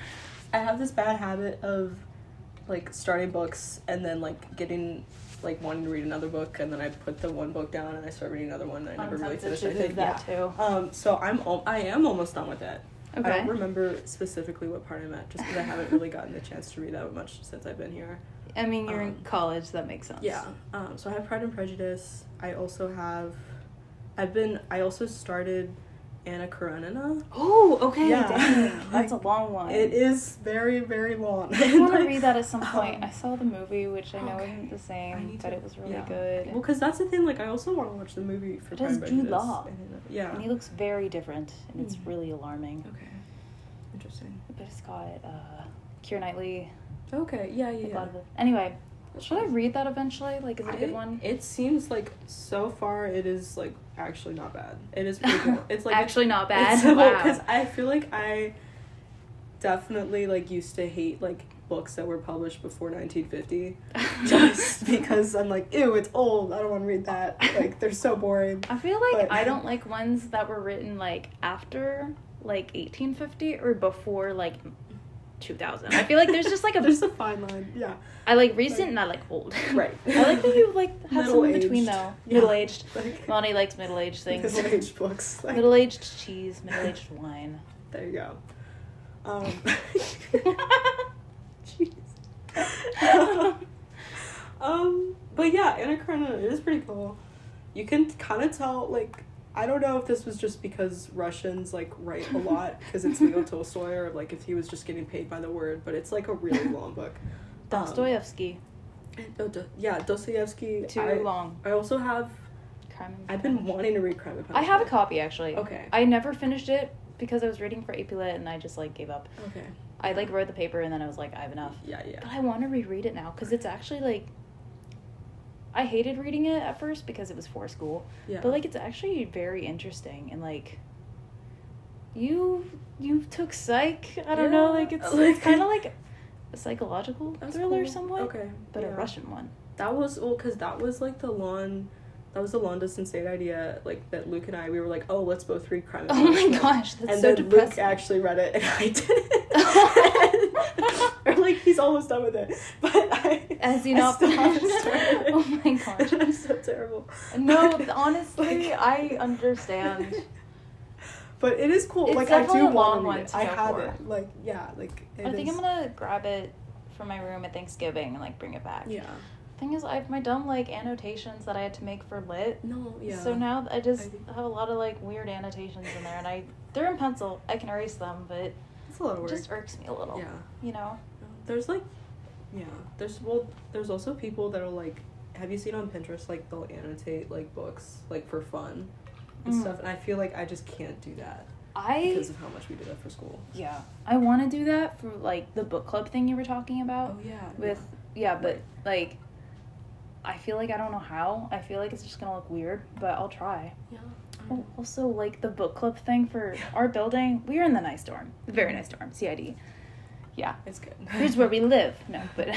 I have this bad habit of like starting books and then like getting like wanting to read another book, and then I put the one book down and I start reading another one and I never really finished anything. Too. So I am almost done with it. Okay. I don't remember specifically what part I'm at, just because I haven't really gotten the chance to read that much since I've been here. I mean, you're in college, that makes sense. Yeah. So I have Pride and Prejudice. I also have, I also started Anna Karenina. Oh, okay. Yeah. Dang. That's a long one. It is very, very long. I want to read that at some point. I saw the movie, which I know isn't the same, but it was really good. Well, because that's the thing, like, I also want to watch the movie for Pride and Prejudice. Jude Law. Yeah. And he looks very different, and it's really alarming. Okay. Interesting. But it's got Keira Knightley. Okay, yeah. A lot of it. Anyway, should I read that eventually? Like, is it a good one? It seems like, so far, it is, like, actually not bad. It is pretty cool. It's, like... actually not bad? Wow. Wow. Because I feel like I definitely, like, used to hate, like, books that were published before 1950. Just because I'm like, ew, it's old. I don't want to read that. Like, they're so boring. I feel like I don't like ones that were written, like, after, like, 1850 or before, like... 2000. I feel like there's just like there's a fine line. Yeah. I like recent and I like old. Right. I like that you like have some in between though. Yeah. Middle-aged. Like, Melanie likes middle-aged things. Middle-aged books. Like, middle-aged cheese, middle-aged wine. There you go. Jeez. But yeah, Anna Karenina is pretty cool. You can kind of tell, like, I don't know if this was just because Russians, like, write a lot because it's Leo Tolstoy, or, like, if he was just getting paid by the word, but it's, like, a really long book. Dostoevsky. Dostoevsky. Too long. I also have... I've been wanting to read Crime and Punishment. I have a copy, actually. Okay. I never finished it because I was reading for AP Lit and I just, like, gave up. Okay. I, like, wrote the paper and then I was like, I have enough. Yeah. But I want to reread it now because it's actually, like... I hated reading it at first because it was for school. Yeah. But, like, it's actually very interesting. And, like, you took psych. I don't know. Like, it's kind of like a psychological thriller somewhat. Okay. But a Russian one. That was, because that was, like, the long distance date idea, like, that Luke and I, we were like, oh, let's both read Crime and Punishment. Oh, my gosh. That's and so then depressing. Luke actually read it, and I didn't. Or, like, he's almost done with it. But Has he not finished it? Oh, my gosh. I'm so terrible. No, honestly, I understand. But it is cool. It's like, I do a long want to read it. one to I go have for. it. Like, yeah, like, I think I'm gonna grab it from my room at Thanksgiving and, like, bring it back. Yeah. Thing is, I have my dumb, like, annotations that I had to make for lit. No, yeah. So now I just have a lot of, like, weird annotations in there, and they're in pencil. I can erase them, but it's a lot of it work. just irks me a little. Yeah. You know? There's, like, yeah. There's also people that are, like, have you seen on Pinterest, like, they'll annotate, like, books, like, for fun and stuff, and I feel like I just can't do that. because of how much we do that for school. Yeah. I want to do that for, like, the book club thing you were talking about. Oh, yeah. But, like, I feel like I don't know how. I feel like it's just going to look weird, but I'll try. Yeah. Oh, also, like, the book club thing for our building, we're in the nice dorm. The very nice dorm, CID. Yeah. It's good. Here's where we live. No, but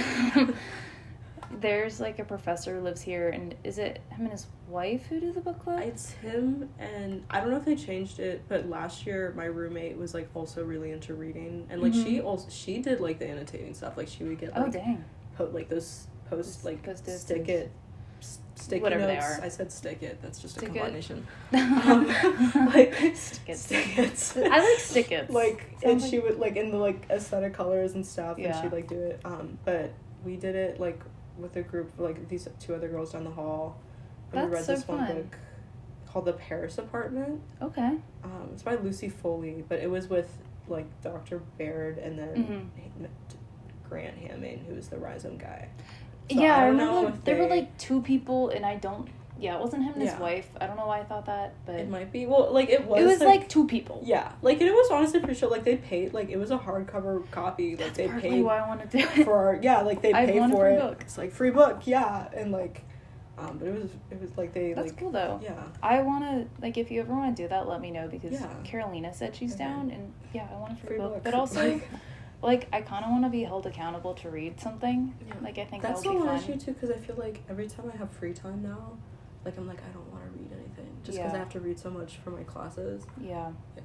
there's, like, a professor who lives here, and is it him and his wife who do the book club? It's him, and I don't know if they changed it, but last year my roommate was, like, also really into reading, and, like, she did, like, the annotating stuff. Like, she would get, like, dang. Stick it. Sticky Whatever notes. they are. I said stick it. That's just Stick a combination. Like stick it. I like stick it. Like, and she would, like, in the, like, aesthetic colors and stuff, Yeah. and she'd, like, do it. But we did it, like, with a group, like, these 2 other girls down the hall. And we read this one book called The Paris Apartment. Okay. It's by Lucy Foley, but it was with, like, Dr. Baird and then Grant Hamming, who was the Rhizome guy. So yeah, I remember there were, like, 2 people, and it wasn't him and his Yeah. wife. I don't know why I thought that, but it might be. Well, like, it was. It was, like 2 people. Yeah. Like, and it was honestly pretty sure, like, they paid, like, it was a hardcover copy. Like, That's they partly paid why I want to do it. for, yeah, like, they I paid want a for free it. book. It's, like, free book, yeah. And, like, but it was, like, they, That's like. cool, though. Yeah. I want to, like, if you ever want to do that, let me know, because Yeah. Carolina said she's down, and, yeah, I want a free book. book. But also, like, I kind of want to be held accountable to read something. Yeah. Like, I think that's that would be the fun. issue, too, because I feel like every time I have free time now, like, I'm like, I don't want to read anything. Just because I have to read so much for my classes. Yeah. Yeah.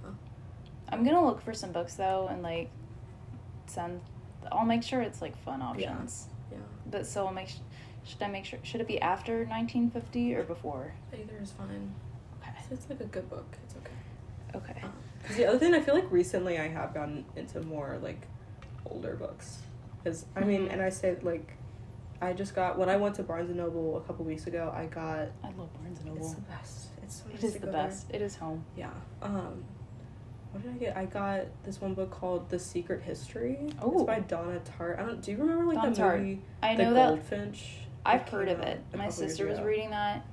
I'm going to look for some books, though, and, like, I'll make sure it's, like, fun options. Yeah. But so I'll make should it be after 1950 or before? Either is fine. Okay. So it's, like, a good book. It's okay. Okay. Because the other thing, I feel like recently I have gotten into more, like, older books. Because, I mean, and I say, like, I just got, when I went to Barnes & Noble a couple weeks ago, I love Barnes & Noble. It's the best. It's so nice It is to the go best. It is home. there. Yeah. What did I get? I got this one book called The Secret History. Oh. It's by Donna Tartt. Do you remember, like, Donna the Tartt. movie, I The know that. Goldfinch? I've heard of it. My sister was reading that.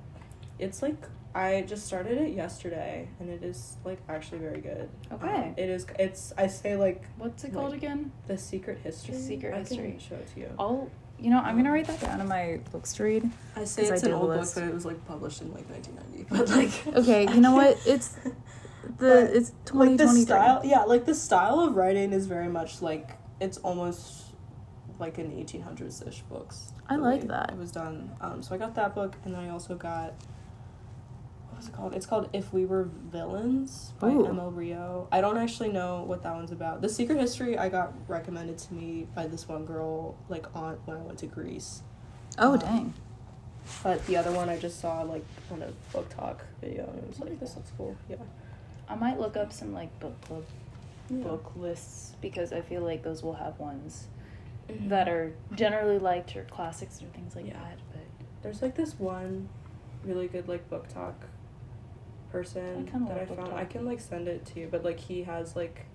It's, like, I just started it yesterday, and it is, like, actually very good. Okay. I say, like... What's it called again? The Secret History. The Secret History. I can show it to you. I'm gonna write that down in my books to read. I say it's an old book, but it was, like, published in, like, 1990. But, like... Okay, you know what? It's 2023. Like, the style... Yeah, like, the style of writing is very much, like... It's almost... like an 1800s-ish books. I like that. It was done. So I got that book, and then I also got, what was it called? It's called If We Were Villains by Emma Rio. I don't actually know what that one's about. The Secret History I got recommended to me by this one girl, like, when I went to Greece. Oh, dang. But the other one I just saw, like, on a book talk video, and it was like, this looks cool. Yeah. I might look up some, like, book club book lists, because I feel like those will have ones that are generally liked, or classics or things like that. But there's, like, this one really good, like, book talk person that I found. I can, like, send it to you, but, like, he has, like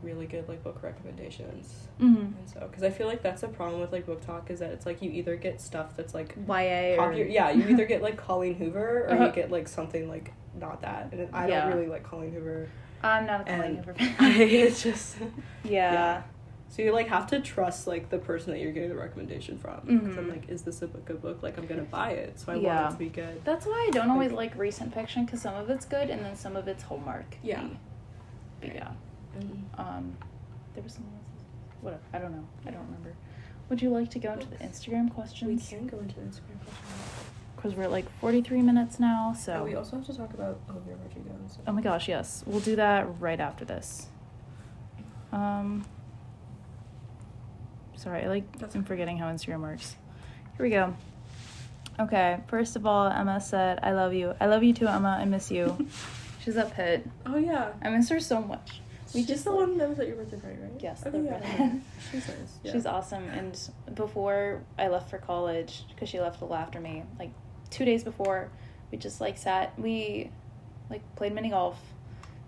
really good, like, book recommendations. And so, because I feel like that's a problem with, like, book talk, is that it's like you either get stuff that's, like, YA or... Yeah, you either get, like, Colleen Hoover, or you get, like, something, like, not that. And I don't really like Colleen Hoover. I'm not a Colleen Hoover fan. It's just... Yeah. So you, like, have to trust, like, the person that you're getting the recommendation from. Because I'm like, is this a good book? Like, I'm gonna buy it, so I want it to be good. That's why I don't always like recent fiction, because some of it's good, and then some of it's Hallmark. Yeah. But yeah. There was some... Whatever. I don't know. I don't remember. Would you like to go into the Instagram questions? We can go into the Instagram questions. Because we're at, like, 43 minutes now, so... Oh, we also have to talk about Olivia Rodrigo and stuff. Oh my gosh, yes. We'll do that right after this. Sorry, I'm forgetting how Instagram works. Here we go. Okay, first of all, Emma said, I love you. I love you too, Emma. I miss you. She's at Pitt. Oh, yeah. I miss her so much. She's the one that was at your birthday party, right? Yes. Okay, yeah. She's nice. Yeah. She's awesome. And before I left for college, because she left a little after me, like 2 days before, we just, like, we, like, played mini golf,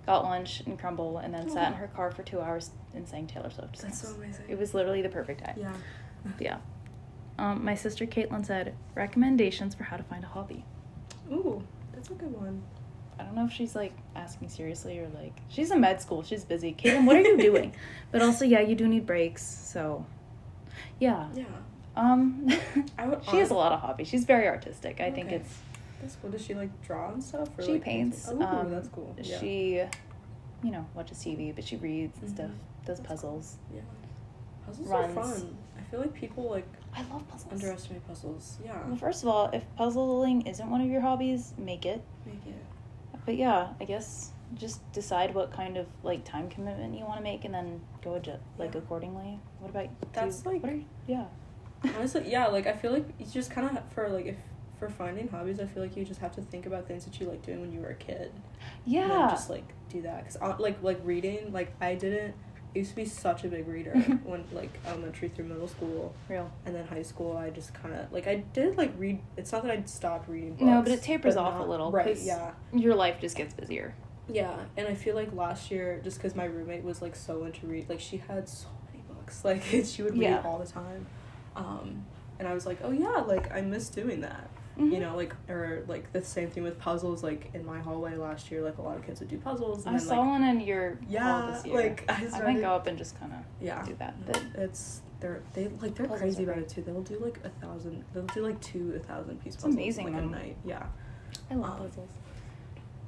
got lunch and crumble, and then sat in her car for 2 hours and sang Taylor Swift. That's so amazing. It was literally the perfect day. Yeah. Yeah. My sister Caitlin said, recommendations for how to find a hobby. Ooh, that's a good one. I don't know if she's, like, asking seriously or, like, she's in med school. She's busy. Caitlin, what are you doing? But also, yeah, you do need breaks, so, yeah. Yeah. She has a lot of hobbies. She's very artistic. I think it's... That's cool. Does she, like, draw and stuff? Or, she like, paints. Oh, that's cool. Yeah. She, you know, watches TV, but she reads and stuff. Does That's puzzles. Cool. Yeah. Puzzles Runs. are fun. I feel like people, like... I love puzzles. Underestimate puzzles. Yeah. Well, first of all, if puzzling isn't one of your hobbies, make it. Make it. But yeah, I guess just decide what kind of, like, time commitment you want to make and then go accordingly. What about That's, you? like... Yeah. Honestly, yeah, like, I feel like you just kind of, for finding hobbies, I feel like you just have to think about things that you liked doing when you were a kid. Yeah. And then just, like, do that. Because, like, reading, like, I used to be such a big reader when, like, elementary through middle school. Real. And then high school, I just kind of, like, I did, like, read, it's not that I stopped reading books. No, but it tapers off a little. Right, yeah. Your life just gets busier. Yeah, and I feel like last year, just because my roommate was, like, so into read, like, she had so many books. Like, she would read all the time. And I was like, oh, yeah, like, I miss doing that. Mm-hmm. You know, like, or, like, the same thing with puzzles, like, in my hallway last year, like, a lot of kids would do puzzles. And I saw one in your hall this year. Like, I might go up and just kind of do that. But they're crazy about it, too. They'll do, like, 1,000 piece puzzles. Amazing. Like, a night. Yeah. I love puzzles.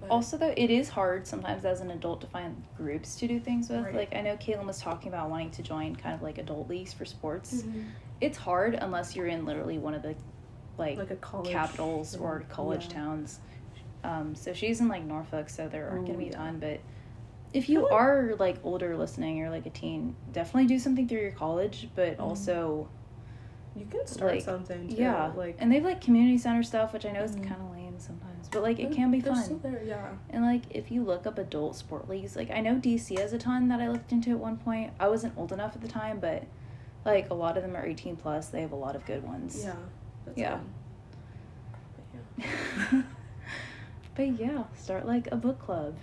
Also, though, it is hard sometimes as an adult to find groups to do things with. Right. Like, I know Caitlin was talking about wanting to join kind of, like, adult leagues for sports. Mm-hmm. It's hard unless you're in literally one of the, like a college, capitals or college towns. So she's in, like, Norfolk, so there aren't going to be a ton. But if you are, like, older listening or, like, a teen, definitely do something through your college. But also... You can start, like, something, too. Yeah. Like, and they have, like, community center stuff, which I know is kind of lame sometimes. But, like, it can be fun. Still there, yeah. And, like, if you look up adult sport leagues, like, I know DC has a ton that I looked into at one point. I wasn't old enough at the time, but, like, a lot of them are 18 plus. They have a lot of good ones. Yeah. That's yeah. But, yeah. But, yeah, start, like, a book club.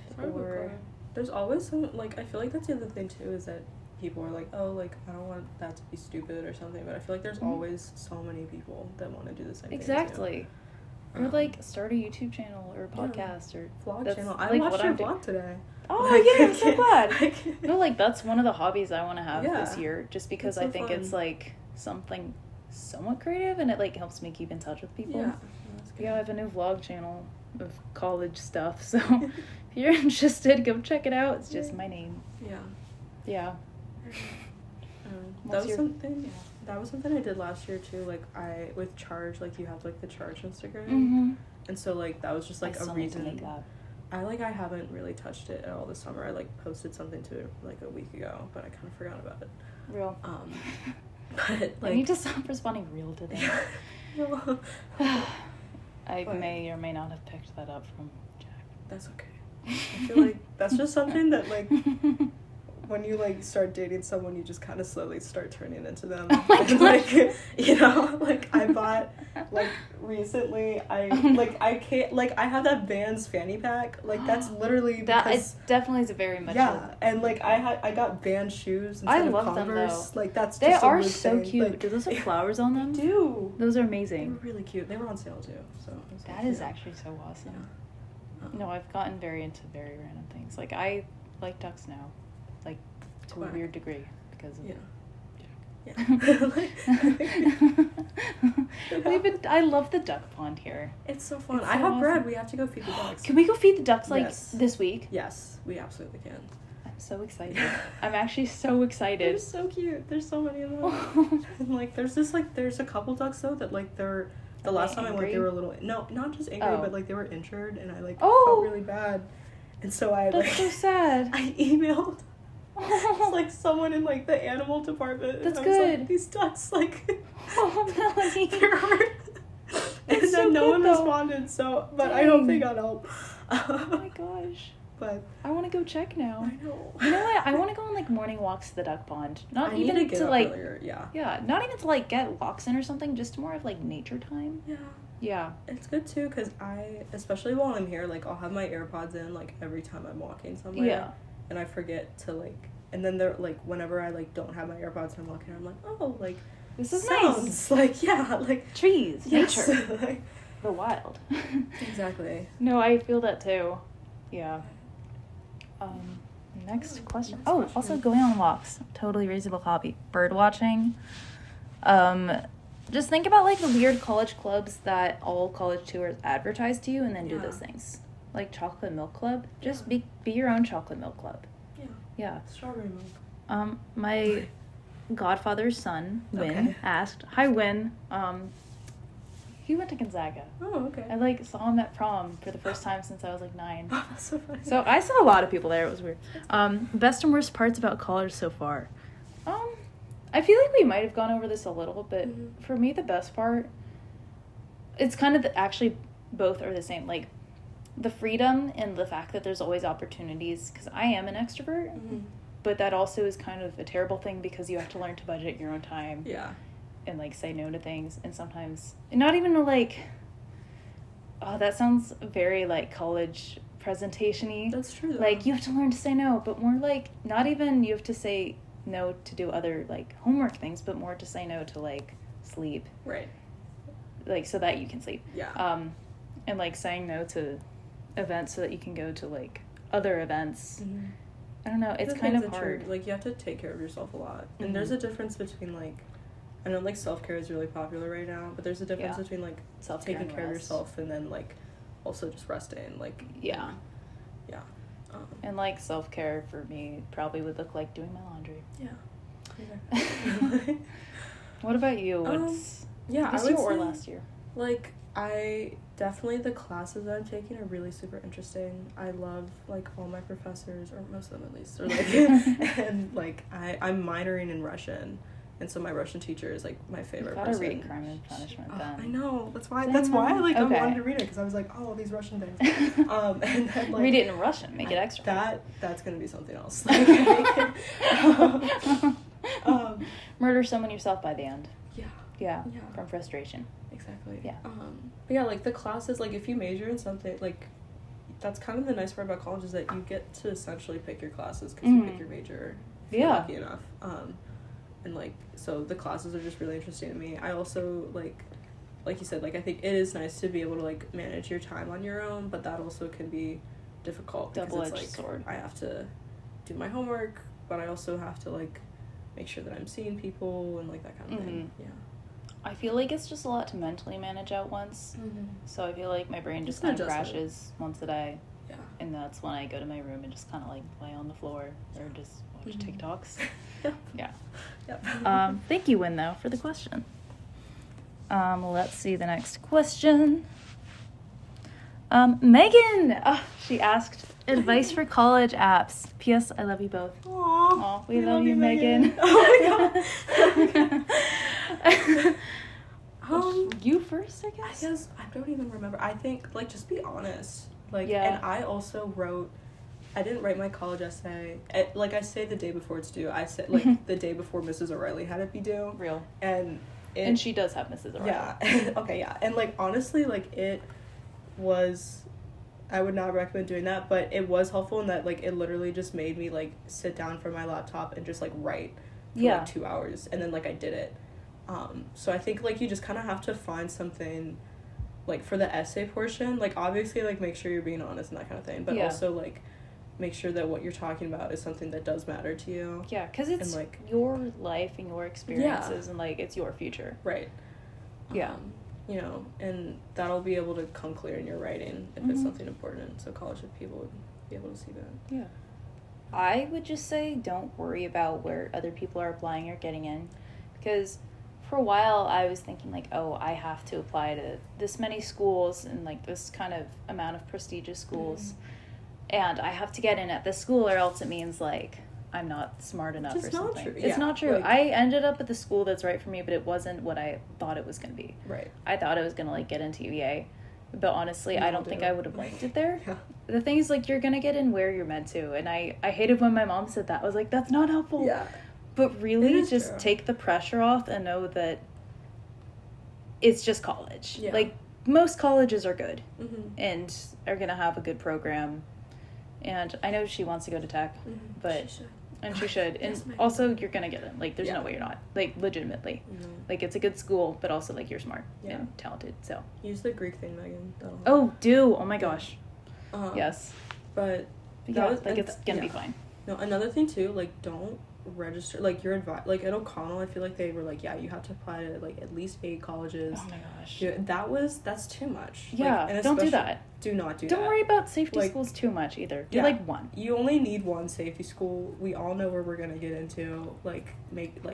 There's always some, like, I feel like that's the other thing, too, is that people are like, oh, like, I don't want that to be stupid or something, but I feel like there's always so many people that want to do the same thing. Exactly. Or, like, start a YouTube channel or a podcast or... Vlog channel. I watched your vlog today. Oh, like, yeah, I'm so glad. No, like, that's one of the hobbies I want to have this year, just because I think it's, like, something somewhat creative, and it, like, helps me keep in touch with people. Yeah, yeah, I have a new vlog channel of college stuff, so if you're interested, go check it out. It's just my name. Yeah. Yeah. That was something I did last year too. Like, with Charge, like, you have, like, the Charge Instagram, and so, like, that was just, like, a reason. Make that. I haven't really touched it at all this summer. I, like, posted something to it, like, a week ago, but I kind of forgot about it. Real. But, like, I need to stop responding real to them. I may or may not have picked that up from Jack. That's okay. I feel like that's just something that, like, when you, like, start dating someone, you just kind of slowly start turning into them. Oh my and, like, you know, like, I bought, like, recently, I have that Vans fanny pack. Like, that's literally because... That is definitely is a very much... Yeah, and, like, I got Vans shoes instead of Converse. Them, though. Like, that's they just are a weird so thing. cute. Like, do those have flowers on them? They do. Those are amazing. They were really cute. They were on sale, too. So that is actually so awesome. Yeah. No, I've gotten very into very random things. Like, I like ducks now. Like, to a weird degree because of I love the duck pond here. It's so fun. I have bread. We have to go feed the ducks. Can we go feed the ducks, like, this week? Yes, we absolutely can. I'm so excited. I'm actually so excited. They're so cute. There's so many of them. And, like, there's a couple ducks, though, that, like, they're... The last time I went, they were a little... No, not just angry, but, like, they were injured, and I, like, felt really bad. And so I, That's so sad. I emailed... It's like someone in, like, the animal department. That's and good. I was like, these ducks, like, Melanie. they're hurt. And then so no one responded, so, but dang. I hope they got help. Oh my gosh. But I want to go check now. I know. You know what? I want to go on, like, morning walks to the duck pond. Not I even need to get like, earlier. Yeah, not even to, like, get walks in or something, just more of, like, nature time. Yeah. Yeah. It's good, too, because especially while I'm here, like, I'll have my AirPods in, like, every time I'm walking somewhere. Yeah. And I forget to, like, and then they're, like, whenever I, like, don't have my AirPods and I'm walking, I'm like, oh, like, this is sounds. Nice. Like, yeah, like. Trees, yes. nature. The wild. Exactly. No, I feel that, too. Yeah. Next question. Also going on walks. Totally reasonable hobby. Bird watching. Just think about, like, the weird college clubs that all college tours advertise to you and then do those things. Like chocolate milk club. Just be your own chocolate milk club. Yeah. Yeah. Strawberry milk. My godfather's son, Win, asked, hi, Win. He went to Gonzaga. Oh, okay. I, like, saw him at prom for the first time since I was, like, 9. Oh, that's so funny. So I saw a lot of people there. It was weird. Best and worst parts about college so far. I feel like we might have gone over this a little, but for me, the best part, it's kind of actually both are the same. Like, the freedom and the fact that there's always opportunities, because I am an extrovert, but that also is kind of a terrible thing because you have to learn to budget your own time. Yeah. And, like, say no to things, and sometimes, and not even to, like, oh, that sounds very, like, college presentation-y. That's true, though. Like, you have to learn to say no, but more, like, not even you have to say no to do other, like, homework things, but more to say no to, like, sleep. Right. Like, so that you can sleep. Yeah. And, like, saying no to events so that you can go to, like, other events. I don't know, it's kind of hard. True. Like, you have to take care of yourself a lot. And there's a difference between, like, I know, like, self-care is really popular right now, but there's a difference between, like, taking care of yourself and then, like, also just resting. Like, yeah. And, like, self-care for me probably would look like doing my laundry. Yeah. Exactly. What about you? This year or last year? Like, the classes that I'm taking are really super interesting. I love, like, all my professors, or most of them at least, or, like, and, like, I'm minoring in Russian. And so my Russian teacher is, like, my favorite person. Reading Crime and Punishment, then. I know. That's why, like, I wanted to read it, because I was like, oh, these Russian things. And then, like... Read it in Russian. Make it extra. That's going to be something else. Murder someone yourself by the end. Yeah. From frustration. Exactly. Yeah. But yeah, like, the classes, like, if you major in something, like, that's kind of the nice part about college is that you get to essentially pick your classes because you pick your major if you're lucky enough. And, like, so the classes are just really interesting to me. I also, like you said, like, I think it is nice to be able to, like, manage your time on your own, but that also can be difficult. Double-edged sword. I have to do my homework, but I also have to, like, make sure that I'm seeing people and, like, that kind of thing. Yeah. I feel like it's just a lot to mentally manage at once. So I feel like my brain just kind of crashes once a day. Yeah. And that's when I go to my room and just kind of, like, lay on the floor or just watch TikToks. Yeah. Yep. Thank you, Win, though, for the question. Let's see the next question. Megan! She asked, advice for college apps. P.S. I love you both. Aww. We love you, Megan. Oh, my God. You first, I guess? I guess, I don't even remember. I think, like, just be honest. Like, and I also I didn't write my college essay. Like, I say the day before it's due. I said, like, the day before Mrs. O'Reilly had it be due. Real. And she does have Mrs. O'Reilly. Yeah. Okay, yeah. And, like, honestly, like, it was... I would not recommend doing that, but it was helpful in that, like, it literally just made me, like, sit down for my laptop and just, like, write for, like, 2 hours. And then, like, I did it. So I think, like, you just kind of have to find something... like, for the essay portion, like, obviously, like, make sure you're being honest and that kind of thing, but also, like, make sure that what you're talking about is something that does matter to you. Yeah, because it's, and, like, your life and your experiences, and, like, it's your future. Right. Yeah. You know, and that'll be able to come clear in your writing if it's something important, so college people would be able to see that. Yeah. I would just say don't worry about where other people are applying or getting in, because... for a while, I was thinking, like, oh, I have to apply to this many schools and, like, this kind of amount of prestigious schools. And I have to get in at this school or else it means, like, I'm not smart enough or something. True. It's not true. Like, I ended up at the school that's right for me, but it wasn't what I thought it was going to be. Right. I thought I was going to, like, get into UVA. But honestly, I don't think I would have liked it there. Yeah. The thing is, like, you're going to get in where you're meant to. And I hated when my mom said that. I was like, that's not helpful. Yeah. But really, just take the pressure off and know that it's just college. Yeah. Like, most colleges are good and are going to have a good program. And I know she wants to go to tech, but... she should. And also, you're going to get in. Like, there's no way you're not. Like, legitimately. Like, it's a good school, but also, like, you're smart and talented, so... Use the Greek thing, Megan. Oh, do! Oh, my gosh. Yes. But yeah, like, it's gonna be fine. No, another thing too, like, don't register, like, your like at O'Connell, I feel like they were like, yeah, you have to apply to like at least 8 colleges. Oh my gosh. Dude, that's too much. Yeah, like, don't do that. Do not do don't that. Don't worry about safety like, schools too much either. Do like one. You only need one safety school. We all know where we're gonna get into. Like,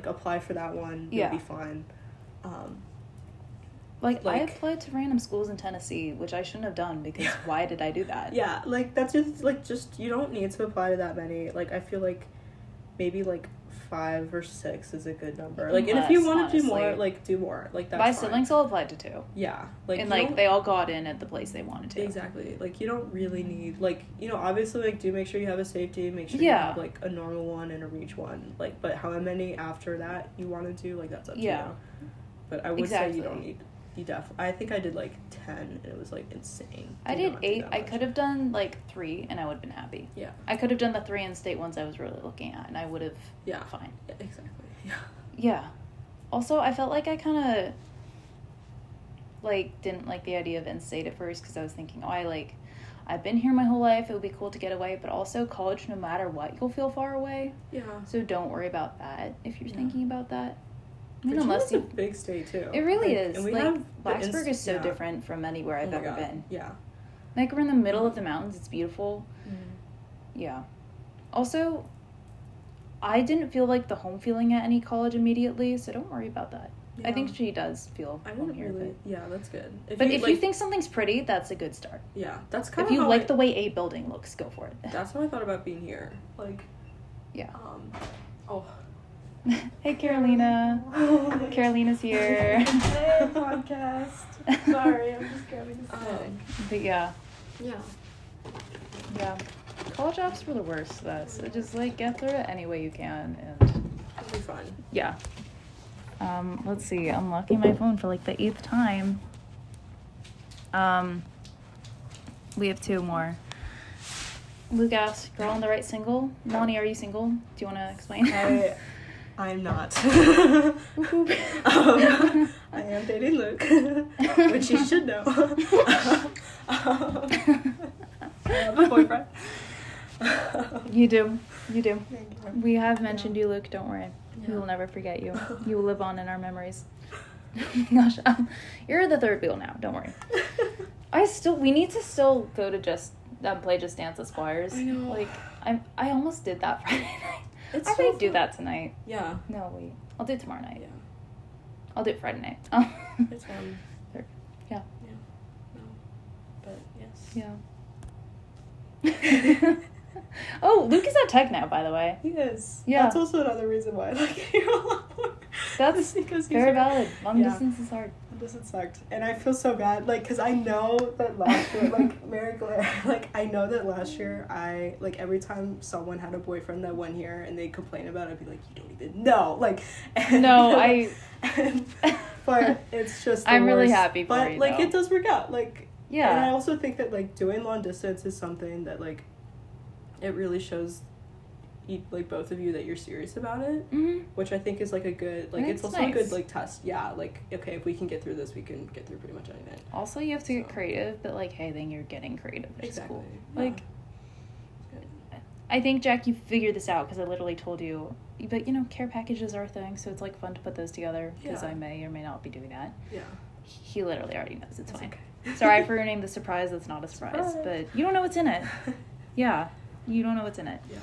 apply for that one. You'll be fine. Like, I applied to random schools in Tennessee, which I shouldn't have done, because why did I do that? Yeah, like, that's just, you don't need to apply to that many. Like, I feel like maybe, like, 5 or 6 is a good number. Like, and if you want to do more, like, do more. Like, that's my fine. siblings all applied to 2. Yeah. Like, and, like, they all got in at the place they wanted to. Exactly. Like, you don't really need, like, you know, obviously, like, do make sure you have a safety, make sure you have, like, a normal one and a reach one. Like, but how many after that you want to do, like, that's up to you. But I would say you don't need... I think I did like 10 and it was like insane. I did 8. I could have done like 3 and I would have been happy. Yeah. I could have done the 3 in-state ones I was really looking at and I would have fine. Yeah, exactly. Yeah. Yeah. Also, I felt like I kind of like didn't like the idea of in-state at first because I was thinking, I've been here my whole life. It would be cool to get away, but also college, no matter what, you'll feel far away. Yeah. So don't worry about that if you're thinking about that. I mean, unless you... a big state, too. It really is. And we like, Blacksburg is so different from anywhere I've ever been. Yeah. Like, we're in the middle of the mountains. It's beautiful. Yeah. Also, I didn't feel like the home feeling at any college immediately, so don't worry about that. Yeah. I think she does feel home here. Really, yeah, that's good. If you think something's pretty, that's a good start. Yeah, that's kind of if you like the way a building looks, go for it. That's how I thought about being here. Like, yeah. Oh... Hey, Carolina. Carolina's here. Hey, podcast. Sorry, I'm just grabbing a snack. But yeah. Yeah. Yeah. College apps were the worst to us. So just, like, get through it any way you can, and... It'll be fun. Yeah. Let's see. Unlocking my phone for, like, the 8th time. We have 2 more. Luke asked, girl on the right single? Melanie, are you single? Do you want to explain? I'm not. I am dating Luke, which you should know. I have a boyfriend. You do. We have mentioned you, Luke. Don't worry. Yeah. We will never forget you. You will live on in our memories. Gosh, you're the 3rd wheel now. Don't worry. We need to still go to play Just Dance at Squires. I know. Like, I almost did that Friday night. It's I might do that tonight. Yeah. No, wait. I'll do it tomorrow night. Yeah. I'll do it Friday night. It's fun. Yeah. Yeah. No. But yes. Oh, Luke is at Tech now, by the way. He is. Yeah. That's also another reason why I like you a lot more. That's because very valid. Long distance is hard. It sucked. And I feel so bad, like, because I know that last year, like, Mary Claire, like, I know that last year every time someone had a boyfriend that went here and they complain about it, I'd be like, you don't even know. Like, and, but it's just the I'm worst. really happy for you, But, like, though. it does work out. Like, yeah. And I also think that, like, doing long distance is something that, like, it really shows like both of you that you're serious about it, which I think is like a good, like, it's also nice. A good like test. Yeah, like, okay, if we can get through this, we can get through pretty much anything. Also, you have to get creative, but like, hey, then you're getting creative, which exactly. is cool. Yeah. Like, I think, Jack, you figured this out because I literally told you, but you know, care packages are a thing, so it's like fun to put those together because I may or may not be doing that. Yeah. He literally already knows. It's fine. Okay. Sorry for ruining the surprise. That's not a surprise, but you don't know what's in it. Yeah, you don't know what's in it. Yeah.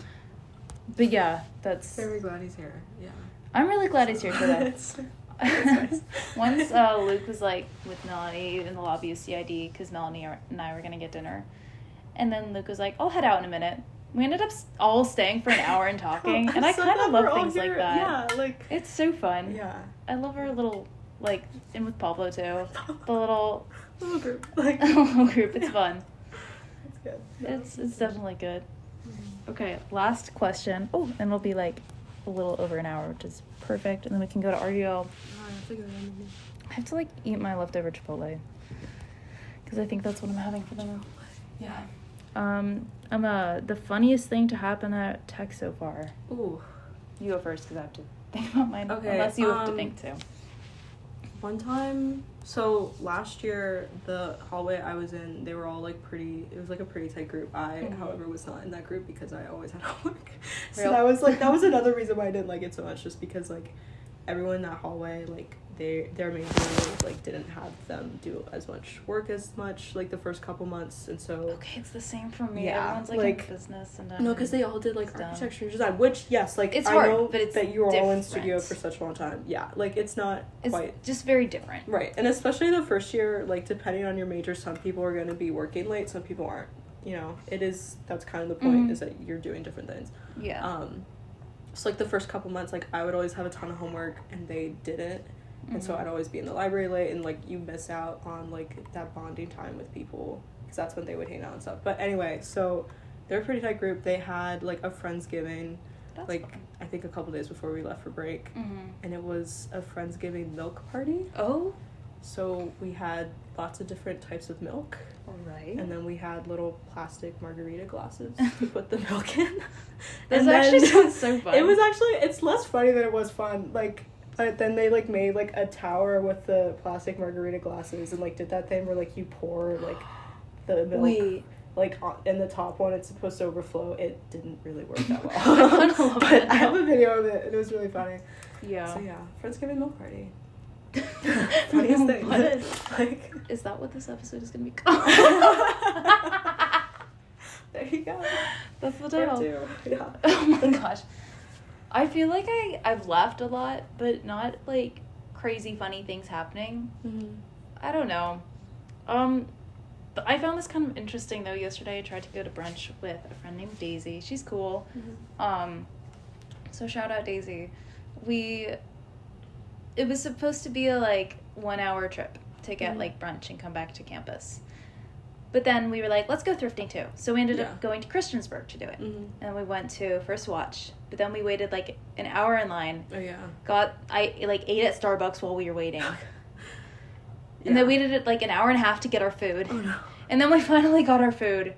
But yeah, that's... Very glad he's here. Yeah. I'm really glad he's here today. It's nice. Once Luke was like with Melanie in the lobby of CID because Melanie and I were going to get dinner. And then Luke was like, I'll head out in a minute. We ended up all staying for an hour and talking. And I kind of love things like that. Yeah, like... It's so fun. Yeah. I love our little, like, and with Pablo too. The little group. Like... little group. It's fun. It's good. It's definitely good. Okay, last question. Oh, and it'll be like a little over an hour, which is perfect. And then we can go to RDL. I have to like eat my leftover Chipotle because I think that's what I'm having for them. Yeah. The funniest thing to happen at Tech so far. Ooh. You go first because I have to think about mine. Okay. Unless you have to think too. One time, so last year, the hallway I was in, they were all like it was like a pretty tight group. However, was not in that group because I always had homework. So that was another reason why I didn't like it so much, just because like everyone in that hallway, like their major like didn't have them do as much work as much like the first couple months, and so okay, it's the same for me. Yeah, Everyone's like in business and no, because they all did like architecture and design, which yes, like it's I hard, know but it's that you were all in different. studio for such a long time. Yeah, like it's quite just very different, right? And especially the first year, like depending on your major, some people are going to be working late, some people aren't. You know, that's kind of the point, is that you're doing different things. Yeah. So like the first couple months, like I would always have a ton of homework and they didn't. And so I'd always be in the library late, and like you miss out on like that bonding time with people, because that's when they would hang out and stuff. But anyway, so they're a pretty tight group. They had like a Friendsgiving, fun. I think a couple days before we left for break, and it was a Friendsgiving milk party. Oh. So we had lots of different types of milk. All right. And then we had little plastic margarita glasses to put the milk in. This actually sounds so fun. It's less funny than it was fun. Like, but then they like made like a tower with the plastic margarita glasses, and like did that thing where like you pour like the milk. Wait. Like in the top one, it's supposed to overflow. It didn't really work that well. I kind of love but it. I have a video of it, and it was really funny. Yeah. So yeah, Friendsgiving milk party. Funniest thing. Is that what this episode is gonna be called? There you go. That's the title. Yeah. Oh my gosh. I feel like I've laughed a lot, but not like crazy funny things happening. I don't know. But I found this kind of interesting though. Yesterday I tried to go to brunch with a friend named Daisy. She's cool. So shout out Daisy. It was supposed to be a like 1 hour trip to get like brunch and come back to campus. But then we were like, let's go thrifting too. So we ended up going to Christiansburg to do it. And we went to First Watch. But then we waited like an hour in line. Oh yeah. I like ate at Starbucks while we were waiting. And then we waited like an hour and a half to get our food. Oh no. And then we finally got our food.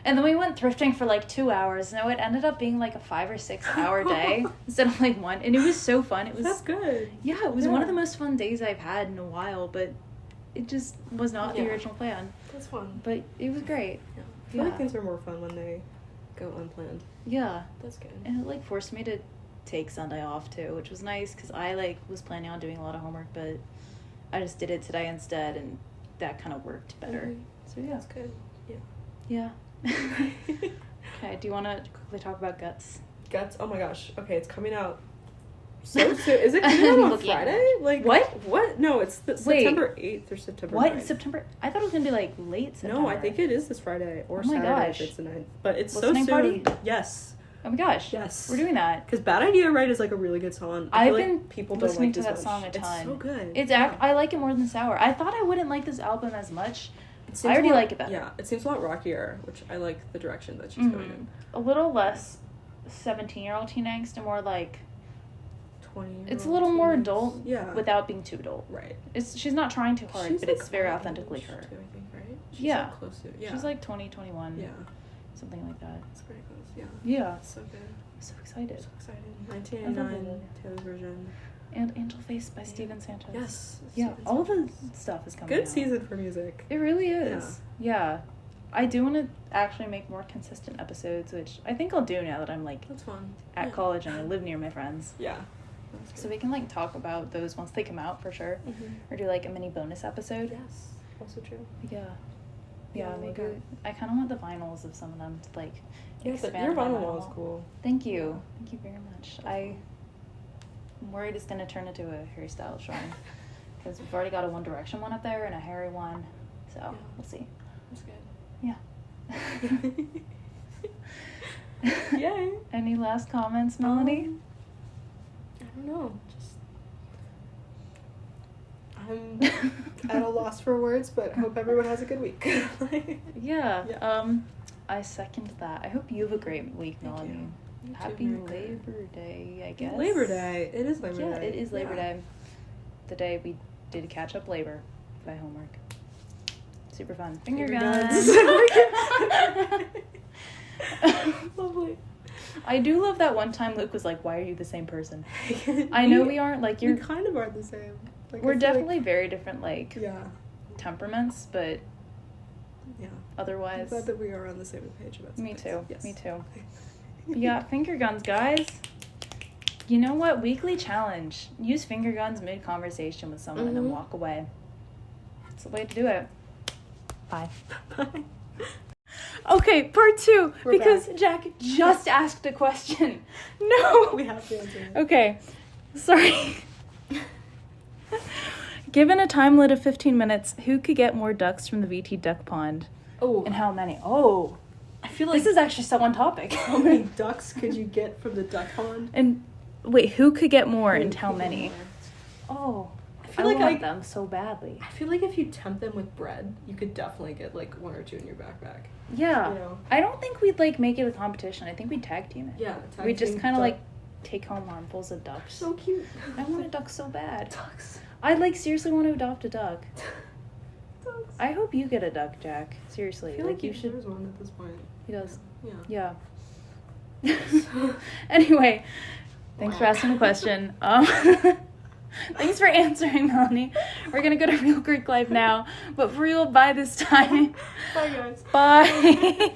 And then we went thrifting for like 2 hours. No, it ended up being like a 5 or 6 hour day instead of like one. And it was so fun. That's good. Yeah, it was one of the most fun days I've had in a while, but it just was not the original plan. That's fun. But it was great. Yeah. I feel like things are more fun when they go unplanned. Yeah. That's good. And it like forced me to take Sunday off too, which was nice because I like was planning on doing a lot of homework, but I just did it today instead, and that kind of worked better. So yeah. That's good. Yeah. Yeah. Okay, do you want to quickly talk about Guts? Guts? Oh my gosh. Okay, it's coming out so soon. Is it coming out on Friday? Like what? No, it's September 8th or September 9th. September? I thought it was going to be like late September. No, I think it is this Friday or Saturday if it's the 9th. But it's so soon. Party? Yes. Oh my gosh. Yes. We're doing that. Because Bad Idea Right is like a really good song. I feel like people don't like to that song a ton. It's so good. I like it more than Sour. I thought I wouldn't like this album as much. I already like it better. Yeah, it seems a lot rockier, which I like the direction that she's going in. A little less 17-year-old teen angst and more like 20. It's a little more adult, without being too adult. Right. She's not trying too hard, but it's very authentically her. Too, I think, right? She's like close to it. Yeah. She's like 20, 21. Yeah. Something like that. It's pretty close. Yeah. Yeah. So good. I'm so excited. So excited. 1989, Taylor's version. And Angel Face by Steven Santos. Yes. Yeah. All the stuff is coming out. Good season for music. It really is. Yeah. I do want to actually make more consistent episodes, which I think I'll do now that I'm like that's fun. At college and I live near my friends. Yeah. So we can like talk about those once they come out for sure, or do like a mini bonus episode. Yes, also true. Yeah, maybe I kind of want the vinyls of some of them to like expand. Your vinyl wall is cool. Thank you very much. I'm worried it's gonna turn into a Harry Styles shrine because we've already got a One Direction one up there and a Harry one, so we'll see. That's good. Yeah. Yay. Any last comments, Melanie? I don't know. I'm at a loss for words, but I hope everyone has a good week. I second that. I hope you have a great week, Melanie. Happy Labor Day, I guess. Labor Day. It is Labor Day. Yeah, it is Labor Day. The day we did catch up labor by homework. Super fun. Finger guns. Lovely. I do love that one time Luke was like, "Why are you the same person?" I know we aren't, like, you're... We kind of are the same. Like, We're I feel definitely very different, like, yeah. temperaments, but Yeah. otherwise. I'm glad that we are on the same page about Me something. too. Yes. Me too. Yeah, finger guns, guys. You know what? Weekly challenge. Use finger guns mid-conversation with someone and then walk away. It's the way to do it. Bye. Bye. Okay, part 2. We're because back. Jack just asked a question. No. We have to answer it. Okay. Sorry. Given a time limit of 15 minutes, who could get more ducks from the VT duck pond? Oh. And how many? Oh. I feel like This is actually so on topic. how many ducks could you get from the duck pond? And wait, who could get more Who and how could get many? more? Oh, I I feel like want them so badly. I feel like if you tempt them with bread, you could definitely get like 1 or 2 in your backpack. Yeah. You know? I don't think we'd like make it a competition. I think we'd tag team it. Yeah. We just team kind of duck- like take home armfuls of ducks. So cute. I want a duck so bad. Ducks. I like seriously want to adopt a duck. Ducks. I hope you get a duck, Jack. I Seriously, feel like you he should. deserves one at this point. He does. Yeah. Yeah. Anyway, thanks for asking the question. Thanks for answering, Melanie. We're gonna go to Real Greek Life now, but for real, bye this time. Bye, guys. Bye.